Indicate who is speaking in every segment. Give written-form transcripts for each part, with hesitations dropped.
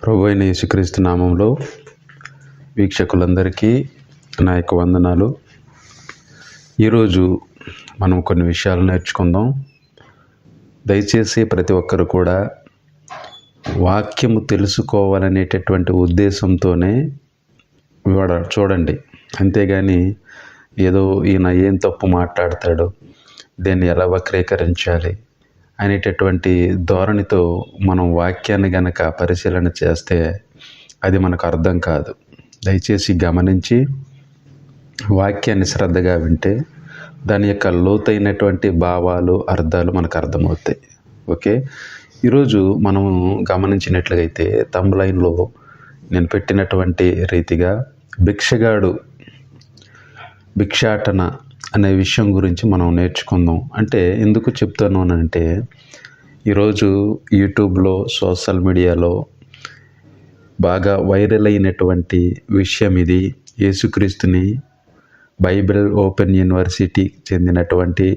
Speaker 1: ప్రభు అయిన యేసుక్రీస్తు నామంలో వీక్షకులందరికీ నా యొక్క వందనాలు. ఈరోజు మనం కొన్ని విషయాలు నేర్చుకుందాం. దయచేసి ప్రతి ఒక్కరు కూడా వాక్యము తెలుసుకోవాలనేటటువంటి ఉద్దేశంతోనే చూడండి. అంతేగాని ఏదో ఈయన ఏం తప్పు మాట్లాడతాడో, దీన్ని ఎలా వక్రీకరించాలి అనేటటువంటి ధోరణితో మనం వాక్యాన్ని గనక పరిశీలన చేస్తే అది మనకు అర్థం కాదు. దయచేసి గమనించి వాక్యాన్ని శ్రద్ధగా వింటే దాని యొక్క లోతైనటువంటి భావాలు, అర్థాలు మనకు అర్థమవుతాయి. ఓకే, ఈరోజు మనము గమనించినట్లయితే థంబ్‌లైన్‌లో నేను పెట్టినటువంటి రీతిగా భిక్షాటన అనే విషయం గురించి మనం నేర్చుకుందాం. అంటే ఎందుకు చెప్తాను అంటే, ఈరోజు యూట్యూబ్లో, సోషల్ మీడియాలో బాగా వైరల్ అయినటువంటి విషయం ఇది. యేసుక్రీస్తుని బైబిల్ ఓపెన్ యూనివర్సిటీకి చెందినటువంటి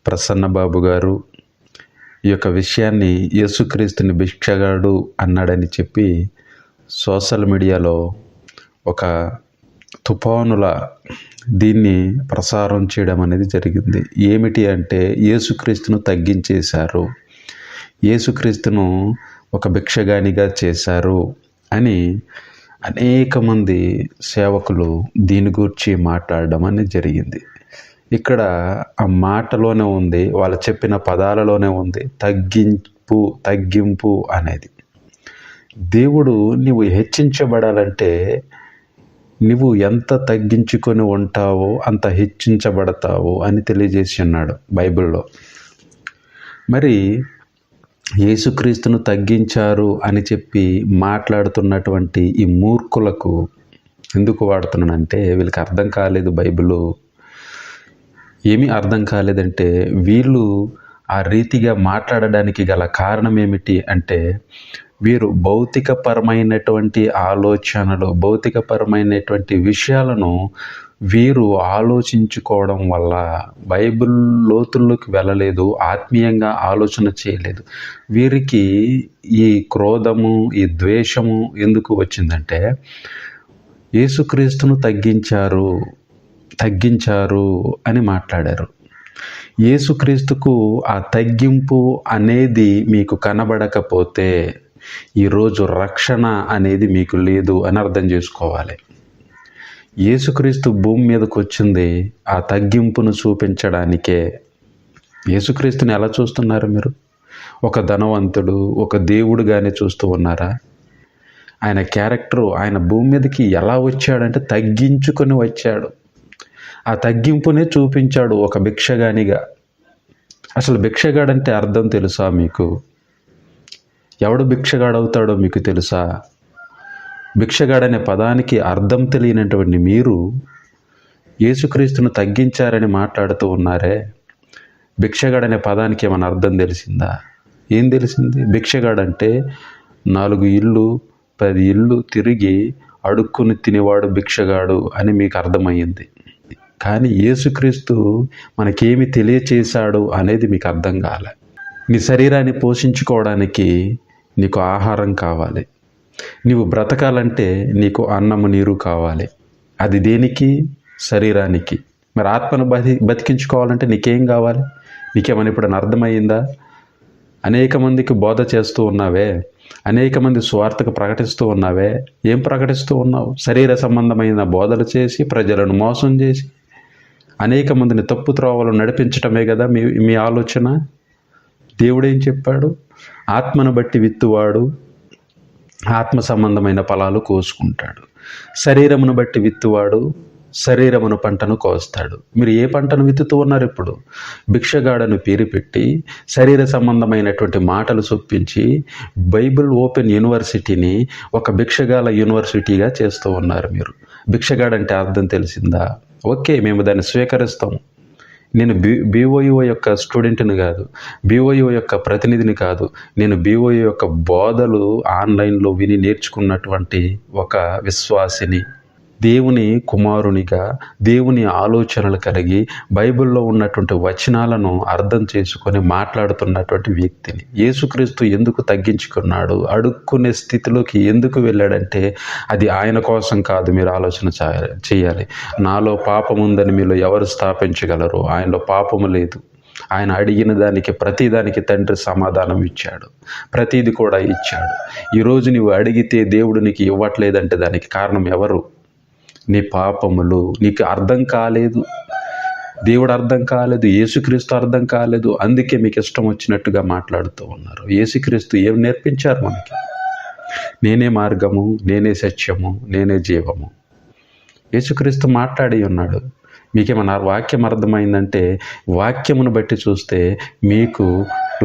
Speaker 1: ప్రసన్న బాబు గారు ఈ యొక్క విషయాన్ని యేసుక్రీస్తుని భిక్షగాడు అన్నాడని చెప్పి సోషల్ మీడియాలో ఒక తుఫానుల దీన్ని ప్రసారం చేయడం అనేది జరిగింది. ఏమిటి అంటే, యేసుక్రీస్తును తగ్గించేశారు, యేసుక్రీస్తును ఒక భిక్షగానిగా చేశారు అని అనేక మంది సేవకులు దీని గురించి మాట్లాడడం అనేది జరిగింది. ఇక్కడ ఆ మాటలోనే ఉంది, వాళ్ళు చెప్పిన పదాలలోనే ఉంది తగ్గింపు అనేది. దేవుడు నీవు హెచ్చించబడాలంటే నువ్వు ఎంత తగ్గించుకొని ఉంటావో అంత హెచ్చించబడతావు అని తెలియజేసి ఉన్నాడు బైబిల్లో. మరి యేసుక్రీస్తును తగ్గించారు అని చెప్పి మాట్లాడుతున్నటువంటి ఈ మూర్ఖులకు ఎందుకు వాడుతున్నానంటే, వీళ్ళకి అర్థం కాలేదు. బైబిల్ ఏమీ అర్థం కాలేదంటే, వీళ్ళు ఆ రీతిగా మాట్లాడడానికి గల కారణం ఏమిటి అంటే, వీరు భౌతికపరమైనటువంటి ఆలోచనలు, భౌతికపరమైనటువంటి విషయాలను వీరు ఆలోచించుకోవడం వల్ల బైబిల్ లోతుల్లోకి వెళ్ళలేదు, ఆత్మీయంగా ఆలోచన చేయలేదు. వీరికి ఈ క్రోధము, ఈ ద్వేషము ఎందుకు వచ్చిందంటే, యేసుక్రీస్తును తగ్గించారు అని మాట్లాడారు. యేసుక్రీస్తుకు ఆ తగ్గింపు అనేది మీకు కనబడకపోతే ఈరోజు రక్షణ అనేది మీకు లేదు అని అర్థం చేసుకోవాలి. యేసుక్రీస్తు భూమి మీదకి వచ్చింది ఆ తగ్గింపును చూపించడానికే. యేసుక్రీస్తుని ఎలా చూస్తున్నారు మీరు? ఒక ధనవంతుడు, ఒక దేవుడుగానే చూస్తూ ఉన్నారా? ఆయన క్యారెక్టరు, ఆయన భూమి మీదకి ఎలా వచ్చాడంటే తగ్గించుకొని వచ్చాడు. ఆ తగ్గింపునే చూపించాడు ఒక భిక్షగానిగా. అసలు భిక్షగాడంటే అర్థం తెలుసా మీకు? ఎవడు భిక్షగాడవుతాడో మీకు తెలుసా? భిక్షగాడనే పదానికి అర్థం తెలియనటువంటి మీరు యేసుక్రీస్తును తగ్గించారని మాట్లాడుతూ ఉన్నారే. భిక్షగాడనే పదానికి ఏమైనా అర్థం తెలిసిందా? ఏం తెలిసింది? భిక్షగాడంటే 4 ఇళ్ళు 10 ఇళ్ళు తిరిగి అడుక్కుని తినేవాడు భిక్షగాడు అని మీకు అర్థమయ్యింది. కానీ యేసుక్రీస్తు మనకేమి తెలియచేశాడు అనేది మీకు అర్థం కాలే. నీ శరీరాన్ని పోషించుకోవడానికి నీకు ఆహారం కావాలి. నీవు బ్రతకాలంటే నీకు అన్నము, నీరు కావాలి. అది దేనికి? శరీరానికి. మరి ఆత్మను బతికించుకోవాలంటే నీకేం కావాలి? నీకేమైనా ఇప్పుడు అర్థమయ్యిందా? అనేక మందికి బోధ చేస్తూ ఉన్నావే, అనేక మంది సువార్తకు ప్రకటిస్తూ ఉన్నావే. ఏం ప్రకటిస్తూ ఉన్నావు? శరీర సంబంధమైన బోధలు చేసి, ప్రజలను మోసం చేసి, అనేక మందిని తప్పు త్రోవలు నడిపించటమే కదా మీ ఆలోచన. దేవుడేం చెప్పాడు? ఆత్మను బట్టి విత్తువాడు ఆత్మ సంబంధమైన ఫలాలు కోసుకుంటాడు, శరీరమును బట్టి విత్తువాడు శరీరమును పంటను కోస్తాడు. మీరు ఏ పంటను విత్తుతూ ఉన్నారు? ఇప్పుడు భిక్షగాడను పేరు పెట్టి శరీర సంబంధమైనటువంటి మాటలు చొప్పించి బైబిల్ ఓపెన్ యూనివర్సిటీని ఒక భిక్షగాల యూనివర్సిటీగా చేస్తూ ఉన్నారు మీరు. భిక్షగాడంటే అర్థం తెలిసిందా? ఓకే, మేము దాన్ని స్వీకరిస్తాం. నేను బీఓయూ యొక్క స్టూడెంట్ని కాదు, బీఓయూ యొక్క ప్రతినిధిని కాదు. నేను బీఓయూ యొక్క బోధలు ఆన్లైన్లో విని నేర్చుకున్నటువంటి ఒక విశ్వాసిని. దేవుని కుమారునిగా, దేవుని ఆలోచనలు కలిగి బైబిల్లో ఉన్నటువంటి వచనాలను అర్థం చేసుకొని మాట్లాడుతున్నటువంటి వ్యక్తిని. యేసుక్రీస్తు ఎందుకు తగ్గించుకున్నాడు, అడుక్కునే స్థితిలోకి ఎందుకు వెళ్ళాడంటే అది ఆయన కోసం కాదు. మీరు ఆలోచన చేయాలి. నాలో పాపం ఉందని మీలో ఎవరు స్థాపించగలరు? ఆయనలో పాపము లేదు. ఆయన అడిగిన దానికి ప్రతిదానికి తండ్రి సమాధానం ఇచ్చాడు, ప్రతిది కూడా ఇచ్చాడు. ఈరోజు నువ్వు అడిగితే దేవుడు నీకు ఇవ్వట్లేదంటే దానికి కారణం ఎవరు? నీ పాపములు. నీకు అర్థం కాలేదు, దేవుడు అర్థం కాలేదు, యేసుక్రీస్తు అర్థం కాలేదు. అందుకే మీకు ఇష్టం వచ్చినట్టుగా మాట్లాడుతూ ఉన్నారు. యేసుక్రీస్తు ఏం నేర్పించారు మనకి? నేనే మార్గము, నేనే సత్యము, నేనే జీవము. యేసుక్రీస్తు మాట్లాడి ఉన్నాడు. మీకేమన్నా వాక్యం అర్థమైందంటే వాక్యమును బట్టి చూస్తే మీకు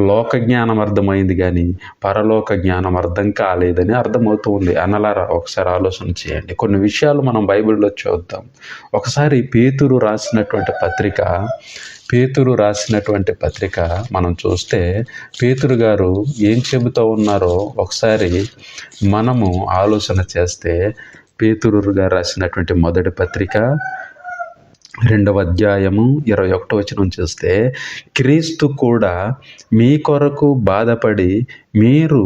Speaker 1: లోక జ్ఞానం అర్థమైంది కానీ పరలోక జ్ఞానం అర్థం కాలేదని అర్థమవుతూ ఉంది. అన్నలారా, ఒకసారి ఆలోచన చేయండి. కొన్ని విషయాలు మనం బైబిల్లో చూద్దాం. ఒకసారి పేతురు రాసినటువంటి పత్రిక మనం చూస్తే పేతురు గారు ఏం చెబుతూ ఉన్నారో ఒకసారి మనము ఆలోచన చేస్తే, పేతురు గారు రాసినటువంటి మొదటి పత్రిక 2వ అధ్యాయము 21వ వచనం చూస్తే, క్రీస్తు కూడా మీ కొరకు బాధపడి మీరు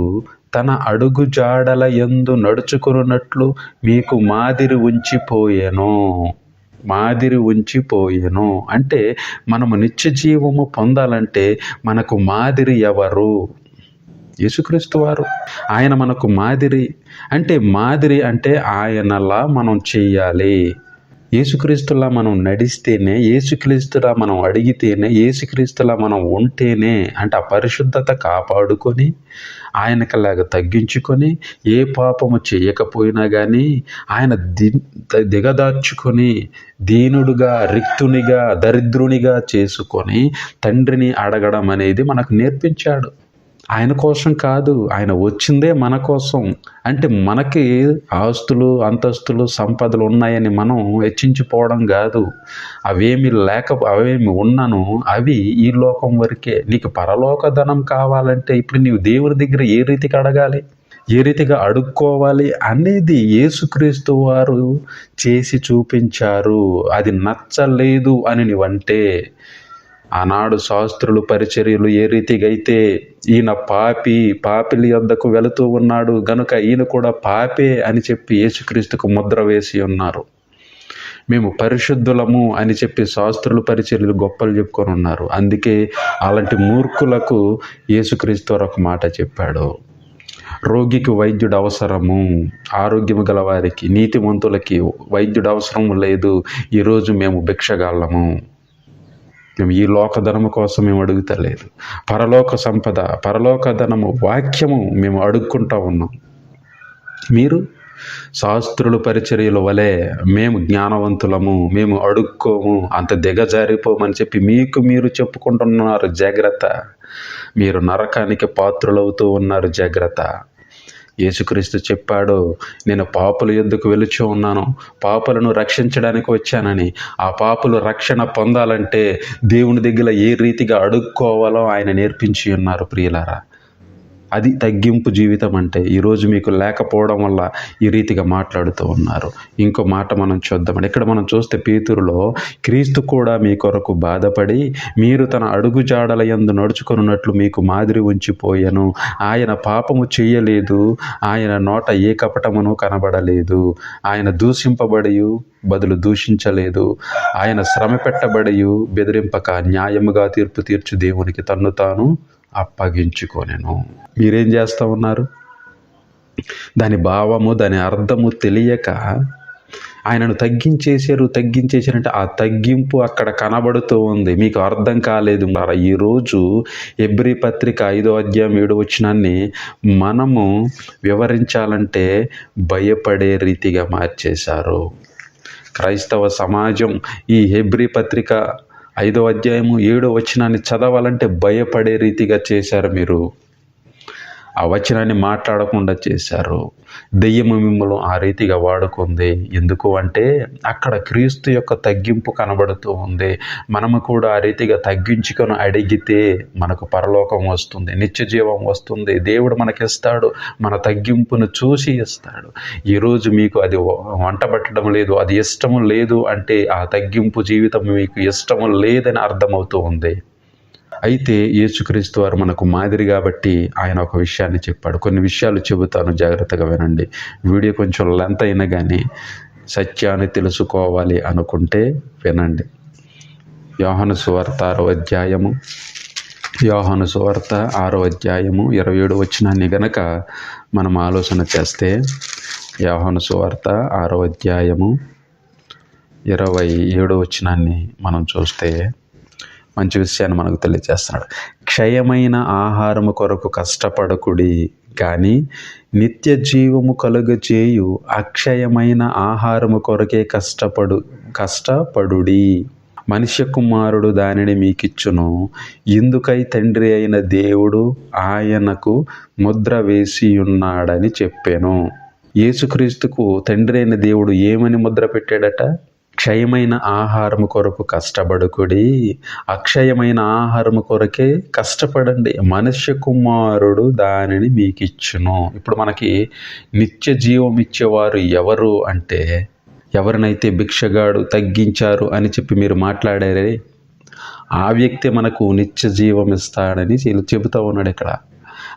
Speaker 1: తన అడుగు జాడల యందు నడుచుకున్నట్లు మీకు మాదిరి ఉంచిపోయెను. అంటే మనము నిత్య జీవము పొందాలంటే మనకు మాదిరి ఎవరు? యేసుక్రీస్తు వారు. ఆయన మనకు మాదిరి. మాదిరి అంటే ఆయనలా మనం చెయ్యాలి. యేసుక్రీస్తులా మనం నడిస్తేనే, యేసుక్రీస్తులా మనం అడిగితేనే, యేసుక్రీస్తులా మనం ఉంటేనే, అంటే ఆ పరిశుద్ధత కాపాడుకొని ఆయనకలాగా తగ్గించుకొని ఏ పాపము చేయకపోయినా కానీ ఆయన దిగదార్చుకొని దీనుడుగా, రిక్తునిగా, దరిద్రునిగా చేసుకొని తండ్రిని అడగడం అనేది మనకు నేర్పించాడు. ఆయన కోసం కాదు, ఆయన వచ్చిందే మన కోసం. మనకి ఆస్తులు, అంతస్తులు, సంపదలు ఉన్నాయని మనం హెచ్చించిపోవడం కాదు. అవేమి ఉన్నాను అవి ఈ లోకం వరకే. నీకు పరలోక ధనం కావాలంటే ఇప్పుడు నీవు దేవుని దగ్గర ఏ రీతికి అడగాలి, ఏ రీతిగా అడుక్కోవాలి అనేది యేసుక్రీస్తు వారు చేసి చూపించారు. అది నచ్చలేదు అని నీవంటే, ఆనాడు శాస్త్రులు, పరిచర్యలు ఏ రీతిగా అయితే ఈయన పాపిల యొద్దకు వెళుతూ ఉన్నాడు గనుక ఈయన కూడా పాపే అని చెప్పి యేసుక్రీస్తుకు ముద్ర వేసి ఉన్నారు. మేము పరిశుద్ధులము అని చెప్పి శాస్త్రులు, పరిచర్యలు గొప్పలు చెప్పుకొని ఉన్నారు. అందుకే అలాంటి మూర్ఖులకు యేసుక్రీస్తు ఒక మాట చెప్పాడు, రోగికి వైద్యుడు అవసరము, ఆరోగ్యము గలవారికి, నీతిమంతులకి వైద్యుడు అవసరం లేదు. ఈరోజు మేము భిక్షగాళ్ళము. మేము ఈ లోకధనము కోసం మేము అడుగుతలేదు. పరలోక సంపద, పరలోక ధనము, వాక్యము మేము అడుక్కుంటా ఉన్నాం. మీరు శాస్త్రులు, పరిచర్యల వలె మేము జ్ఞానవంతులము, మేము అడుక్కోము, అంత దిగజారిపోమని చెప్పి మీకు మీరు చెప్పుకుంటున్నారు. జాగ్రత్త, మీరు నరకానికి పాత్రులవుతూ ఉన్నారు. జాగ్రత్త. యేసుక్రీస్తు చెప్పాడు, నేను పాపుల యొద్దకు వెలుచు ఉన్నాను, పాపులను రక్షించడానికి వచ్చానని. ఆ పాపులు రక్షణ పొందాలంటే దేవుని దగ్గర ఏ రీతిగా అడుక్కోవాలో ఆయన నేర్పించి ఉన్నారు. ప్రియులారా, అది తగ్గింపు జీవితం అంటే. ఈరోజు మీకు లేకపోవడం వల్ల ఈ రీతిగా మాట్లాడుతూ ఉన్నారు. ఇంకో మాట మనం చూద్దామండి. ఇక్కడ మనం చూస్తే పేతురులో, క్రీస్తు కూడా మీ కొరకు బాధపడి మీరు తన అడుగు జాడల యందు నడుచుకున్నట్లు మీకు మాదిరి ఉంచిపోయెను. ఆయన పాపము చేయలేదు, ఆయన నోట ఏ కపటమును కనబడలేదు. ఆయన దూషింపబడి బదులు దూషించలేదు. ఆయన శ్రమ పెట్టబడి బెదిరింపక న్యాయముగా తీర్పు తీర్చు దేవునికి తన్ను తాను అప్పగించుకొనెను. మీరేం చేస్తూ ఉన్నారు? దాని భావము, దాని అర్థము తెలియక ఆయనను తగ్గించేశారంటే ఆ తగ్గింపు అక్కడ కనబడుతూ ఉంది. మీకు అర్థం కాలేదు. ఈరోజు హెబ్రీ పత్రిక 5వ అధ్యాయం 7వ వచనాన్ని మనము వివరించాలంటే భయపడే రీతిగా మార్చేశారు. క్రైస్తవ సమాజం ఈ హెబ్రీ పత్రిక 5వ అధ్యాయము 7వ వచనాన్ని చదవాలంటే భయపడే రీతిగా చేశారు మీరు. ఆ వచనాన్ని మాట్లాడకుండా చేశారు. దెయ్యము మిమ్మల్ని ఆ రీతిగా వాడుకుంది. ఎందుకు అంటే అక్కడ క్రీస్తు యొక్క తగ్గింపు కనబడుతూ ఉంది. మనము కూడా ఆ రీతిగా తగ్గించుకొని అడిగితే మనకు పరలోకం వస్తుంది, నిత్య జీవం వస్తుంది. దేవుడు మనకిస్తాడు, మన తగ్గింపును చూసి ఇస్తాడు. ఈరోజు మీకు అది వంటబట్టడం లేదు, అది ఇష్టము లేదు అంటే ఆ తగ్గింపు జీవితం మీకు ఇష్టము లేదని అర్థమవుతూ ఉంది. అయితే యేసుక్రీస్తు వారు మనకు మాదిరి కాబట్టి ఆయన ఒక విషయాన్ని చెప్పాడు. కొన్ని విషయాలు చెబుతాను, జాగ్రత్తగా వినండి. వీడియో కొంచెం లెంత్ అయినా కానీ సత్యాన్ని తెలుసుకోవాలి అనుకుంటే వినండి. యోహాను సువార్త 6వ అధ్యాయము 27వ వచనాన్ని గనక మనం ఆలోచన చేస్తే, యోహాను సువార్త 6వ అధ్యాయము 27వ వచనాన్ని మనం చూస్తే మంచి విషయాన్ని మనకు తెలియజేస్తున్నాడు. క్షయమైన ఆహారము కొరకు కష్టపడకుడి, కానీ నిత్య జీవము కలుగజేయు అక్షయమైన ఆహారము కొరకే కష్టపడుడి. మనుష్య కుమారుడు దానిని మీకిచ్చును. ఇందుకై తండ్రి అయిన దేవుడు ఆయనకు ముద్ర వేసియున్నాడని చెప్పాను. యేసుక్రీస్తుకు తండ్రి అయిన దేవుడు ఏమని ముద్ర పెట్టాడట? క్షయమైన ఆహారము కొరకు కష్టపడుకుడి, అక్షయమైన ఆహారము కొరకే కష్టపడండి, మనుష్య కుమారుడు దానిని మీకు ఇచ్చును. ఇప్పుడు మనకి నిత్య జీవం ఇచ్చేవారు ఎవరు అంటే, ఎవరినైతే భిక్షగాడు తగ్గించారు అని చెప్పి మీరు మాట్లాడారే ఆ వ్యక్తి మనకు నిత్య జీవం ఇస్తాడని చెబుతూ ఉన్నాడు ఇక్కడ.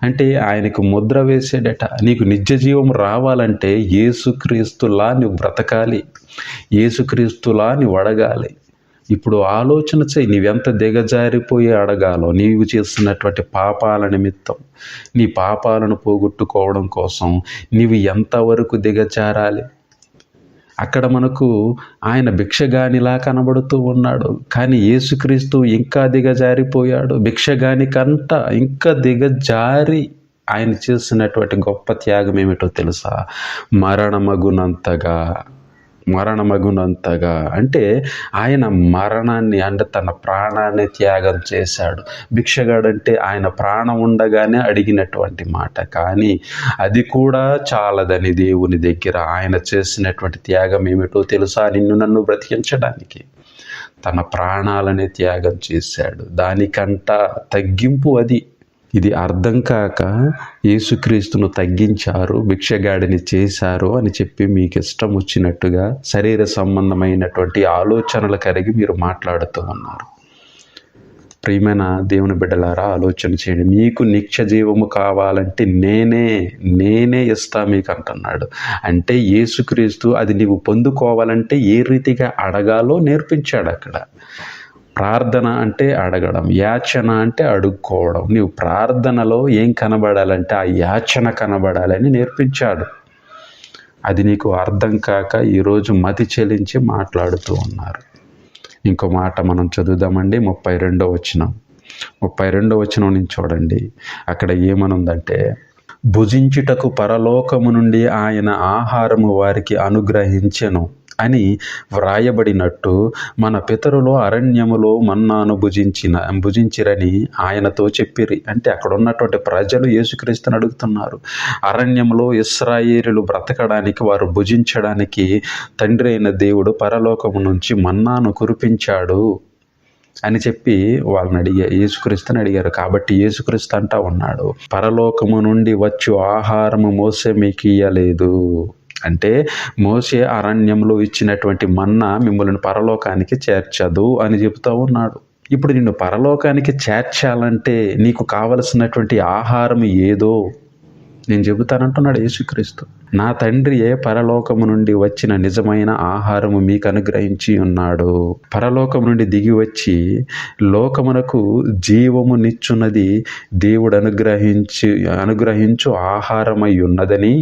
Speaker 1: అంటే ఆయనకు ముద్ర వేసాడట. నీకు నిత్య జీవం రావాలంటే యేసుక్రీస్తులా నువ్వు బ్రతకాలి, యేసుక్రీస్తులా నువ్వు అడగాలి. ఇప్పుడు ఆలోచన చేయి, నీవెంత దిగజారిపోయి అడగాలో. నీవు చేస్తున్నటువంటి పాపాల నిమిత్తం, నీ పాపాలను పోగొట్టుకోవడం కోసం నీవు ఎంతవరకు దిగజారాలి. అక్కడ మనకు ఆయన భిక్షగానిలా కనబడుతూ ఉన్నాడు, కానీ యేసుక్రీస్తు ఇంకా దిగజారిపోయాడు. భిక్షగాని కంట ఇంకా దిగజారి ఆయన చేసినటువంటి గొప్ప త్యాగం ఏమిటో తెలుసా? మరణమగునంతగా అంటే ఆయన మరణాన్ని, అంటే తన ప్రాణాన్ని త్యాగం చేశాడు. భిక్షగాడంటే ఆయన ప్రాణం ఉండగానే అడిగినటువంటి మాట, కానీ అది కూడా చాలదని దేవుని దగ్గర ఆయన చేసినటువంటి త్యాగం ఏమిటో తెలుసా? నిన్ను నన్ను బ్రతికించడానికి తన ప్రాణాలనే త్యాగం చేశాడు. దానికంట తగ్గింపు అది. ఇది అర్థం కాక యేసుక్రీస్తును తగ్గించారు, భిక్షగాడిని చేశారు అని చెప్పి మీకు ఇష్టం వచ్చినట్టుగా శరీర సంబంధమైనటువంటి ఆలోచనలు కలిగి మీరు మాట్లాడుతూ ఉన్నారు. ప్రియమైన దేవుని బిడ్డలారా, ఆలోచన చేయండి. మీకు నిత్య జీవము కావాలంటే నేనే ఇస్తా మీకు అంటున్నాడు. అంటే యేసుక్రీస్తు అది నీవు పొందుకోవాలంటే ఏ రీతిగా అడగాలో నేర్పించాడు అక్కడ. ప్రార్థన అంటే అడగడం, యాచన అంటే అడుక్కోవడం. నీవు ప్రార్థనలో ఏం కనబడాలంటే ఆ యాచన కనబడాలని నేర్పించాడు. అది నీకు అర్థం కాక ఈరోజు మతి చెలించి మాట్లాడుతూ ఉన్నారు. ఇంకో మాట మనం చదువుదామండి. 32వ వచనం నుంచి చూడండి. అక్కడ ఏమనుందంటే, భుజించుటకు పరలోకము నుండి ఆయన ఆహారము వారికి అనుగ్రహించెను అని వ్రాయబడినట్టు మన పితరులు అరణ్యములో మన్నాను భుజించిరని ఆయనతో చెప్పిరి. అంటే అక్కడ ఉన్నటువంటి ప్రజలు యేసుక్రీస్తుని అడుగుతున్నారు. అరణ్యంలో ఇశ్రాయేలులు బ్రతకడానికి, వారు భుజించడానికి తండ్రి అయిన దేవుడు పరలోకము నుంచి మన్నాను కురిపించాడు అని చెప్పి వాళ్ళని యేసుక్రీస్తుని అడిగారు. కాబట్టి యేసుక్రీస్తు అంటా ఉన్నాడు, పరలోకము నుండి వచ్చు ఆహారము మోసే మీకు ఇయ్యలేదు. అంటే మోసే అరణ్యంలో ఇచ్చినటువంటి మన్నా మిమ్మల్ని పరలోకానికి చేర్చదు అని చెబుతూ ఉన్నాడు. ఇప్పుడు నిన్ను పరలోకానికి చేర్చాలంటే నీకు కావలసినటువంటి ఆహారం ఏదో నేను చెబుతానంటున్నాడు యేసుక్రీస్తు. నా తండ్రియే పరలోకము నుండి వచ్చిన నిజమైన ఆహారము మీకు అనుగ్రహించి ఉన్నాడు. పరలోకము నుండి దిగి వచ్చి లోకమునకు జీవము నిచ్చున్నది దేవుడు అనుగ్రహించు ఆహారమై ఉన్నదని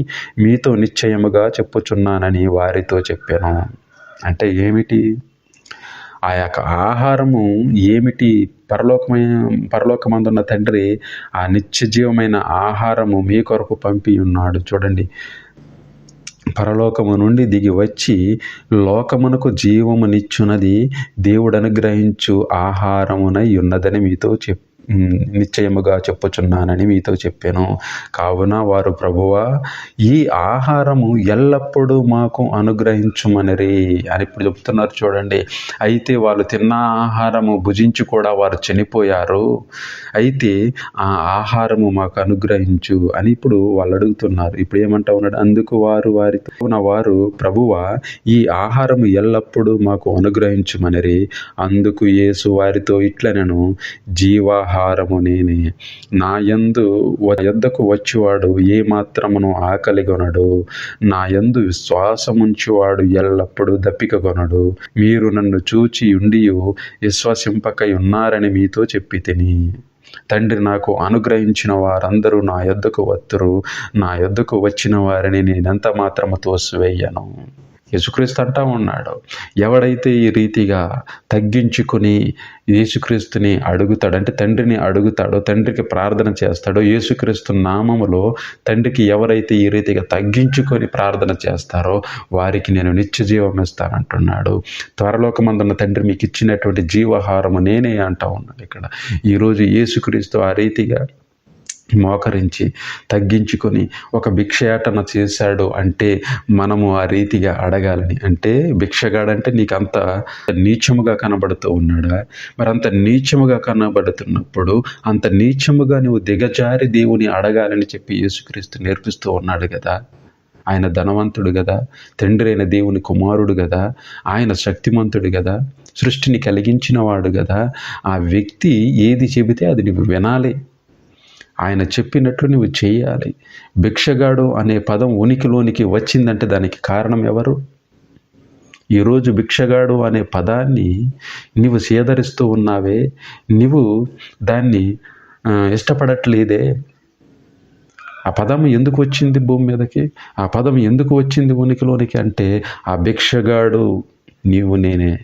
Speaker 1: మీతో నిశ్చయముగా చెప్పుచున్నానని వారితో చెప్పాను. అంటే ఏమిటి ఆ యొక్క ఆహారము? ఏమిటి? పరలోకమందున్న తండ్రి ఆ నిత్యజీవమైన ఆహారము మీ కొరకు పంపి ఉన్నాడు. చూడండి, పరలోకము నుండి దిగి వచ్చి లోకమునకు జీవమునిచ్చున్నది దేవుడు అనుగ్రహించు ఆహారమునై ఉన్నదని నిశ్చయముగా చెప్పుచున్నానని మీతో చెప్పాను. కావున వారు, ప్రభువా, ఈ ఆహారము ఎల్లప్పుడూ మాకు అనుగ్రహించుమనిరి అని ఇప్పుడు చెప్తున్నారు చూడండి. అయితే వాళ్ళు తిన్న ఆహారము భుజించి కూడా వారు చనిపోయారు. అయితే ఆ ఆహారము మాకు అనుగ్రహించు అని ఇప్పుడు వాళ్ళు అడుగుతున్నారు. ఇప్పుడు ఏమంటా ఉన్నాడు? అందుకు వారు, ప్రభువా, ఈ ఆహారము ఎల్లప్పుడూ మాకు అనుగ్రహించుమనిరి. అందుకు యేసు వారితో ఇట్లనెను, జీవాహారము నేనే. నా యొద్దకు వచ్చువాడు ఏ మాత్రమును ఆకలిగొనడు. నా యందు విశ్వాసముంచువాడు ఎల్లప్పుడూ దప్పికగొనడు. మీరు నన్ను చూచి ఉండియు విశ్వసింపకై ఉన్నారని మీతో చెప్పితిని. తండ్రి నాకు అనుగ్రహించిన వారందరూ నా యొద్దకు వత్తురు. నా యొద్దకు వచ్చిన వారిని నేనెంత మాత్రము తోసివేయను. యేసుక్రీస్తు అంటా ఉన్నాడు, ఎవడైతే ఈ రీతిగా తగ్గించుకుని యేసుక్రీస్తుని అడుగుతాడు, అంటే తండ్రిని అడుగుతాడో, తండ్రికి ప్రార్థన చేస్తాడో, యేసుక్రీస్తు నామములో తండ్రికి ఎవరైతే ఈ రీతిగా తగ్గించుకొని ప్రార్థన చేస్తారో వారికి నేను నిత్య జీవం ఇస్తానంటున్నాడు. త్వరలోకమందున్న తండ్రి మీకు ఇచ్చినటువంటి జీవాహారము నేనే అంటా ఉన్నాడు. ఇక్కడ ఈరోజు యేసుక్రీస్తు ఆ రీతిగా మోకరించి తగ్గించుకొని ఒక భిక్షయాటన చేశాడు అంటే మనము ఆ రీతిగా అడగాలని. అంటే భిక్షగాడంటే నీకు అంత నీచముగా కనబడుతూ ఉన్నాడా? మరి అంత నీచముగా కనబడుతున్నప్పుడు అంత నీచముగా నువ్వు దిగజారి దేవుని అడగాలని చెప్పి యేసుక్రీస్తు నేర్పిస్తూ ఉన్నాడు కదా. ఆయన ధనవంతుడు కదా, తండ్రి అయిన దేవుని కుమారుడు కదా, ఆయన శక్తిమంతుడు కదా, సృష్టిని కలిగించిన వాడు కదా. ఆ వ్యక్తి ఏది చెబితే అది నువ్వు వినాలి, ఆయన చెప్పినట్లు నువ్వు చేయాలి. భిక్షగాడు అనే పదం ఉనికిలోనికి వచ్చిందంటే దానికి కారణం ఎవరు? ఈరోజు భిక్షగాడు అనే పదాన్ని నువ్వు సేదరిస్తూ ఉన్నావే, నువ్వు దాన్ని ఇష్టపడట్లేదే. ఆ పదం ఎందుకు వచ్చింది భూమి మీదకి? ఆ పదం ఎందుకు వచ్చింది ఉనికిలోనికి అంటే ఆ భిక్షగాడు నీవు నేనే.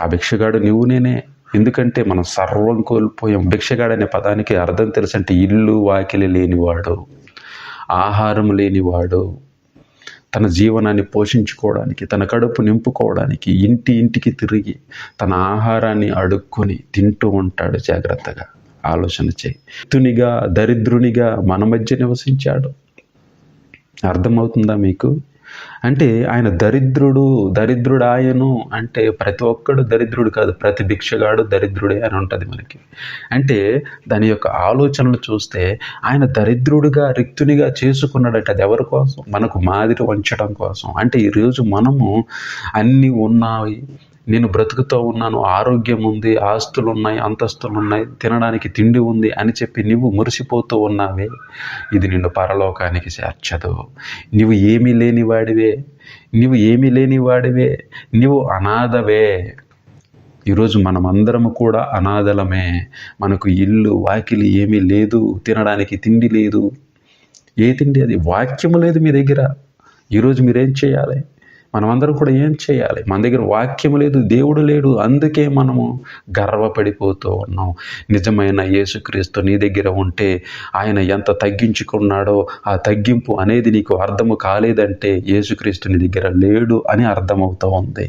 Speaker 1: ఆ భిక్షగాడు నీవు నేనే. ఎందుకంటే మనం సర్వం కోల్పోయాం. భిక్షగాడు అనే పదానికి అర్థం తెలుసు అంటే ఇల్లు వాకిలి లేనివాడు, ఆహారం లేనివాడు, తన జీవనాన్ని పోషించుకోవడానికి, తన కడుపు నింపుకోవడానికి ఇంటికి తిరిగి తన ఆహారాన్ని అడుక్కొని తింటూ ఉంటాడు. జాగ్రత్తగా ఆలోచన చేయి. దరిద్రునిగా మన మధ్య నివసించాడు. అర్థమవుతుందా మీకు? అంటే ఆయన దరిద్రుడాయను అంటే ప్రతి ఒక్కడు దరిద్రుడు కాదు, ప్రతి భిక్షగాడు దరిద్రుడే అని ఉంటుంది మనకి. అంటే దాని యొక్క ఆలోచనలు చూస్తే ఆయన దరిద్రుడిగా రిక్తునిగా చేసుకున్నాడంటే అది ఎవరి కోసం? మనకు మాదిరి వంచడం కోసం. అంటే ఈరోజు మనము అన్నీ ఉన్నాయి, నేను బ్రతుకుతూ ఉన్నాను, ఆరోగ్యం ఉంది, ఆస్తులు ఉన్నాయి, అంతస్తులు ఉన్నాయి, తినడానికి తిండి ఉంది అని చెప్పి నువ్వు మురిసిపోతూ ఉన్నావే, ఇది నిన్ను పరలోకానికి చేర్చదు. నువ్వు ఏమీ లేనివాడివే, నువ్వు అనాథవే. ఈరోజు మనమందరము కూడా అనాథలమే. మనకు ఇల్లు వాకిలి ఏమీ లేదు, తినడానికి తిండి లేదు. ఏ తిండి? అది వాక్యము లేదు మీ దగ్గర. ఈరోజు మీరేం చేయాలి? మనమందరం కూడా ఏం చేయాలి? మన దగ్గర వాక్యము లేదు, దేవుడు లేడు. అందుకే మనము గర్వపడిపోతూ ఉన్నాం. నిజమైన యేసుక్రీస్తు నీ దగ్గర ఉంటే ఆయన ఎంత తగ్గించుకున్నాడో ఆ తగ్గింపు అనేది నీకు అర్థము కాలేదంటే యేసుక్రీస్తు నీ దగ్గర లేడు అని అర్థమవుతూ ఉంది.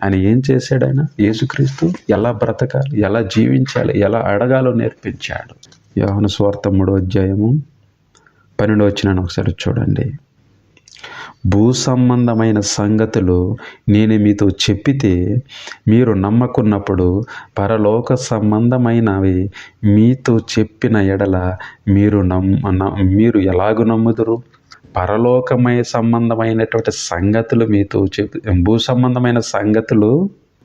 Speaker 1: ఆయన ఏం చేశాడు? ఆయన యేసుక్రీస్తు ఎలా బ్రతకాలి, ఎలా జీవించాలి, ఎలా అడగాలో నేర్పించాడు. యోహాను సువార్త 3:12 ఒకసారి చూడండి. భూ సంబంధమైన సంగతులు నేను మీతో చెప్పితే మీరు నమ్మకున్నప్పుడు పరలోక సంబంధమైనవి మీతో చెప్పిన ఎడల మీరు ఎలాగూ నమ్ముదురు? పరలోకమయ సంబంధమైనటువంటి సంగతులు భూ సంబంధమైన సంగతులు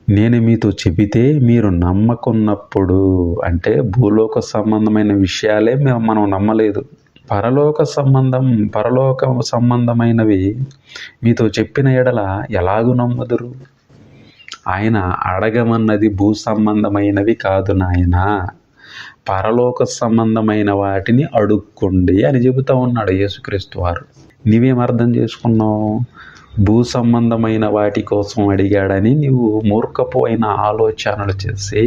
Speaker 1: నేను మీతో చెబితే మీరు నమ్మకున్నప్పుడు, అంటే భూలోక సంబంధమైన విషయాలే మనం నమ్మలేదు. పరలోక సంబంధమైనవి మీతో చెప్పిన ఎడల ఎలాగూ నమ్ముదురు? ఆయన అడగమన్నది భూ సంబంధమైనవి కాదు నాయన, పరలోక సంబంధమైన వాటిని అడుక్కోండి అని చెబుతూ ఉన్నాడు యేసుక్రీస్తు వారు. నీవేం అర్థం చేసుకున్నావు? భూ సంబంధమైన వాటి కోసం అడిగాడని నీవు మూర్ఖపు అయిన ఆలోచనలు చేసి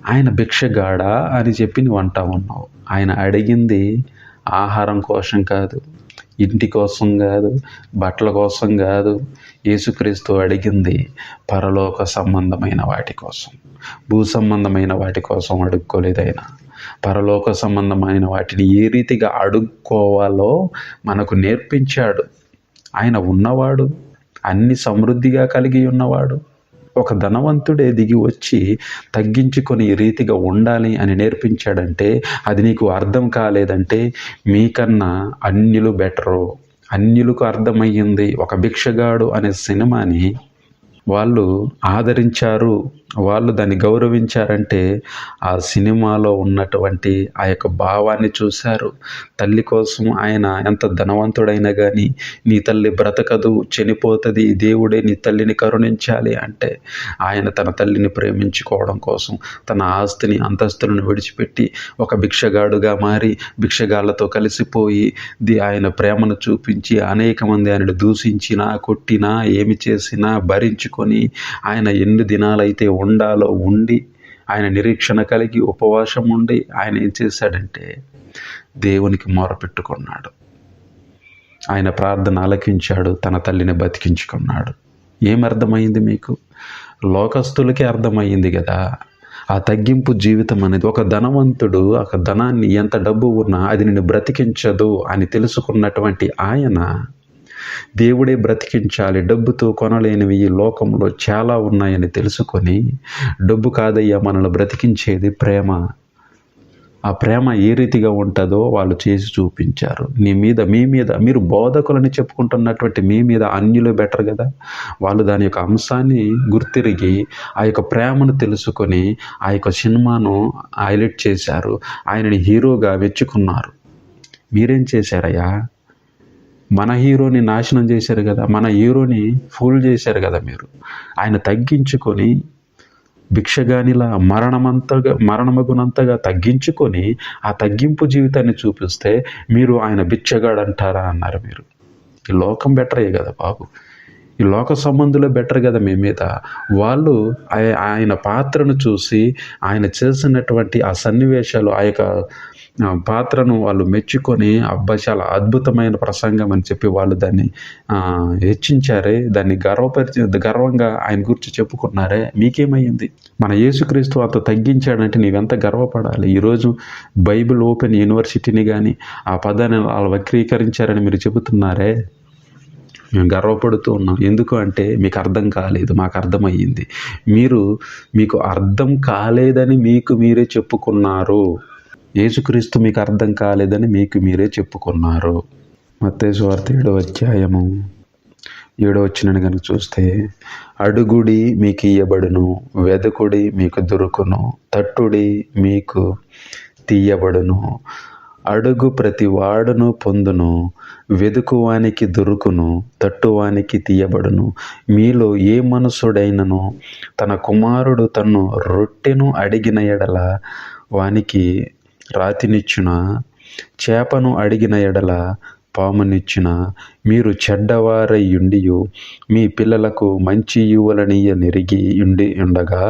Speaker 1: ఆయన భిక్షగాడా అని చెప్పి నువ్వు అంటా ఉన్నావు. ఆయన అడిగింది ఆహారం కోసం కాదు, ఇంటి కోసం కాదు, బట్టల కోసం కాదు. యేసుక్రీస్తు అడిగింది పరలోక సంబంధమైన వాటి కోసం. భూ సంబంధమైన వాటి కోసం అడుక్కోలేదు ఆయన. పరలోక సంబంధమైన వాటిని ఏ రీతిగా అడుక్కోవాలో మనకు నేర్పించాడు. ఆయన ఉన్నవాడు, అన్ని సమృద్ధిగా కలిగి ఉన్నవాడు. ఒక ధనవంతుడే దిగి వచ్చి తగ్గించుకొని ఈ రీతిగా ఉండాలి అని నేర్పించాడంటే, అది నీకు అర్థం కాలేదంటే మీకన్నా అన్యులు బెటరు. అన్యులకు అర్థమయ్యింది. ఒక భిక్షగాడు అనే సినిమాని వాళ్ళు ఆదరించారు, వాళ్ళు దాన్ని గౌరవించారంటే ఆ సినిమాలో ఉన్నటువంటి ఆ యొక్క భావాన్ని చూశారు. తల్లి కోసం ఆయన ఎంత ధనవంతుడైనా కానీ, నీ తల్లి బ్రతకదు, చనిపోతుంది, దేవుడే నీ తల్లిని కరుణించాలి అంటే ఆయన తన తల్లిని ప్రేమించుకోవడం కోసం తన ఆస్తిని అంతస్తులను విడిచిపెట్టి ఒక భిక్షగాడుగా మారి భిక్షగాళ్లతో కలిసిపోయి ఆయన ప్రేమను చూపించి అనేక మంది ఆయనను దూషించినా కొట్టినా ఏమి చేసినా భరించుకొని ఆయన ఎన్ని దినాలైతే ఉండాలో ఉండి ఆయన నిరీక్షణ కలిగి ఉపవాసం ఉండి ఆయన ఏం చేశాడంటే దేవునికి మొరపెట్టుకున్నాడు. ఆయన ప్రార్థన ఆలకించాడు, తన తల్లిని బతికించుకున్నాడు. ఏమర్థమైంది మీకు? లోకస్తులకే అర్థమయ్యింది కదా ఆ తగ్గింపు జీవితం అనేది. ఒక ధనవంతుడు ఒక ధనాన్ని ఎంత డబ్బు ఉన్నా అది నిన్ను బ్రతికించదు అని తెలుసుకున్నటువంటి ఆయన దేవుడే బ్రతికించాలి, డబ్బుతో కొనలేనివి ఈ లోకంలో చాలా ఉన్నాయని తెలుసుకొని, డబ్బు కాదయ్యా మనల్ని బ్రతికించేది ప్రేమ. ఆ ప్రేమ ఏ రీతిగా ఉంటుందో వాళ్ళు చేసి చూపించారు. మీ మీద మీరు బోధకులని చెప్పుకుంటున్నటువంటి మీ మీద అన్యులు బెటర్ కదా. వాళ్ళు దాని యొక్క అంశాన్ని గుర్తిరిగి ఆ యొక్క ప్రేమను తెలుసుకొని ఆ యొక్క సినిమాను హైలైట్ చేశారు, ఆయనని హీరోగా మెచ్చుకున్నారు. మీరేం చేశారయ్యా? మన హీరోని నాశనం చేశారు కదా, మన హీరోని ఫూల్ చేశారు కదా మీరు. ఆయన తగ్గించుకొని భిక్షగానిలా మరణమగునంతగా తగ్గించుకొని ఆ తగ్గింపు జీవితాన్ని చూపిస్తే మీరు ఆయన భిక్షగాడు అంటారా అన్నారు మీరు. ఈ లోకం బెటరే కదా బాబు, ఈ లోక సంబంధులే బెటర్ కదా మీ మీద. వాళ్ళు ఆయన పాత్రను చూసి ఆయన చేసినటువంటి ఆ సన్నివేశాలు ఆ యొక్క పాత్రను వాళ్ళు మెచ్చుకొని అబ్బా చాలా అద్భుతమైన ప్రసంగం అని చెప్పి వాళ్ళు దాన్ని హెచ్చించారే, దాన్ని గర్వంగా ఆయన గురించి చెప్పుకున్నారే. మీకేమయ్యింది? మన యేసుక్రీస్తు అంత తగ్గించాడంటే నీవెంత గర్వపడాలి. ఈరోజు బైబిల్ ఓపెన్ యూనివర్సిటీని కానీ ఆ పదాన్ని వాళ్ళు వక్రీకరించారని మీరు చెబుతున్నారే, మేము గర్వపడుతూ ఉన్నాం. ఎందుకు అంటే మీకు అర్థం కాలేదు, మాకు అర్థమయ్యింది. మీకు అర్థం కాలేదని మీకు మీరే చెప్పుకున్నారు. యేసుక్రీస్తు మీకు అర్థం కాలేదని మీకు మీరే చెప్పుకున్నారు. మత్తయి సువార్త 7వ అధ్యాయము 7వ వచనాన్ని కనుక చూస్తే, అడుగుడి మీకు ఇయ్యబడును, వెదకుడి మీకు దొరుకును, తట్టుడి మీకు తీయబడును. అడుగు ప్రతి వాడును పొందును, వెదుకువానికి దొరుకును, తట్టువానికి తీయబడును. మీలో ఏ మనుషుడైనను తన కుమారుడు తన్ను రొట్టెను అడిగిన ఎడల వానికి రాతినిచ్చున, చేపను అడిగిన ఎడల పామునిచ్చున. మీరు చెడ్డవారయ్యుండియు మీ పిల్లలకు మంచి ఈవులనియ్య నెరిగి ఉండగా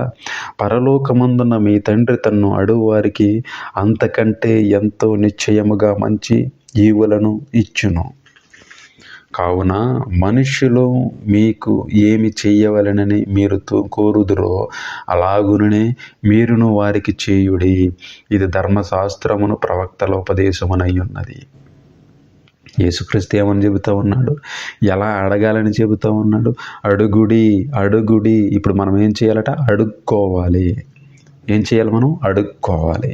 Speaker 1: పరలోకమందున మీ తండ్రి తన్ను అడుగువారికి అంతకంటే ఎంతో నిశ్చయముగా మంచి ఈవులను ఇచ్చును. కావున మనుష్యులు మీకు ఏమి చెయ్యవలెనని మీరు కోరుదురో అలాగుననే మీరును వారికి చేయుడి. ఇది ధర్మశాస్త్రమును ప్రవక్తల ఉపదేశమునై ఉన్నది. యేసుక్రీస్తు ఏమని చెబుతూ ఉన్నాడు? ఎలా అడగాలని చెబుతూ ఉన్నాడు? అడుగుడి. ఇప్పుడు మనం ఏం చేయాలట? అడుక్కోవాలి. ఏం చేయాలి? మనం అడుక్కోవాలి.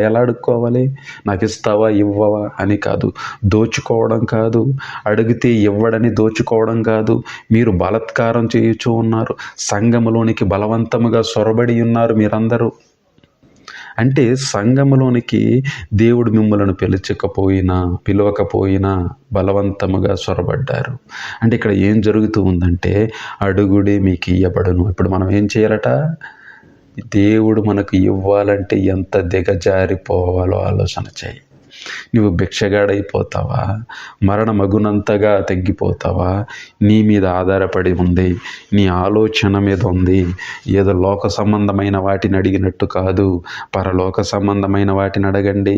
Speaker 1: ఎలా అడుక్కోవాలి? నాకు ఇస్తావా ఇవ్వవా అని కాదు, దోచుకోవడం కాదు, అడిగితే ఇవ్వడని దోచుకోవడం కాదు. మీరు బలాత్కారం చేయుచూ ఉన్నారు, సంఘములోనికి బలవంతముగా సొరబడి ఉన్నారు మీరందరూ. అంటే సంఘములోనికి దేవుడు మిమ్మల్ని పిలవకపోయినా బలవంతముగా సొరబడ్డారు. అంటే ఇక్కడ ఏం జరుగుతూ ఉందంటే, అడుగుడే మీకు ఇయ్యబడును. ఇప్పుడు మనం ఏం చేయాలట? దేవుడు మనకు ఇవ్వాలంటే ఎంత దిగజారిపోవాలో ఆలోచన చేయి. నువ్వు భిక్షగాడైపోతావా? మరణమగునంతగా తగ్గిపోతావా? నీ మీద ఆధారపడి ఉంది, నీ ఆలోచన మీద ఉంది. ఏదో లోక సంబంధమైన వాటిని అడిగినట్టు కాదు, పరలోక సంబంధమైన వాటిని అడగండి.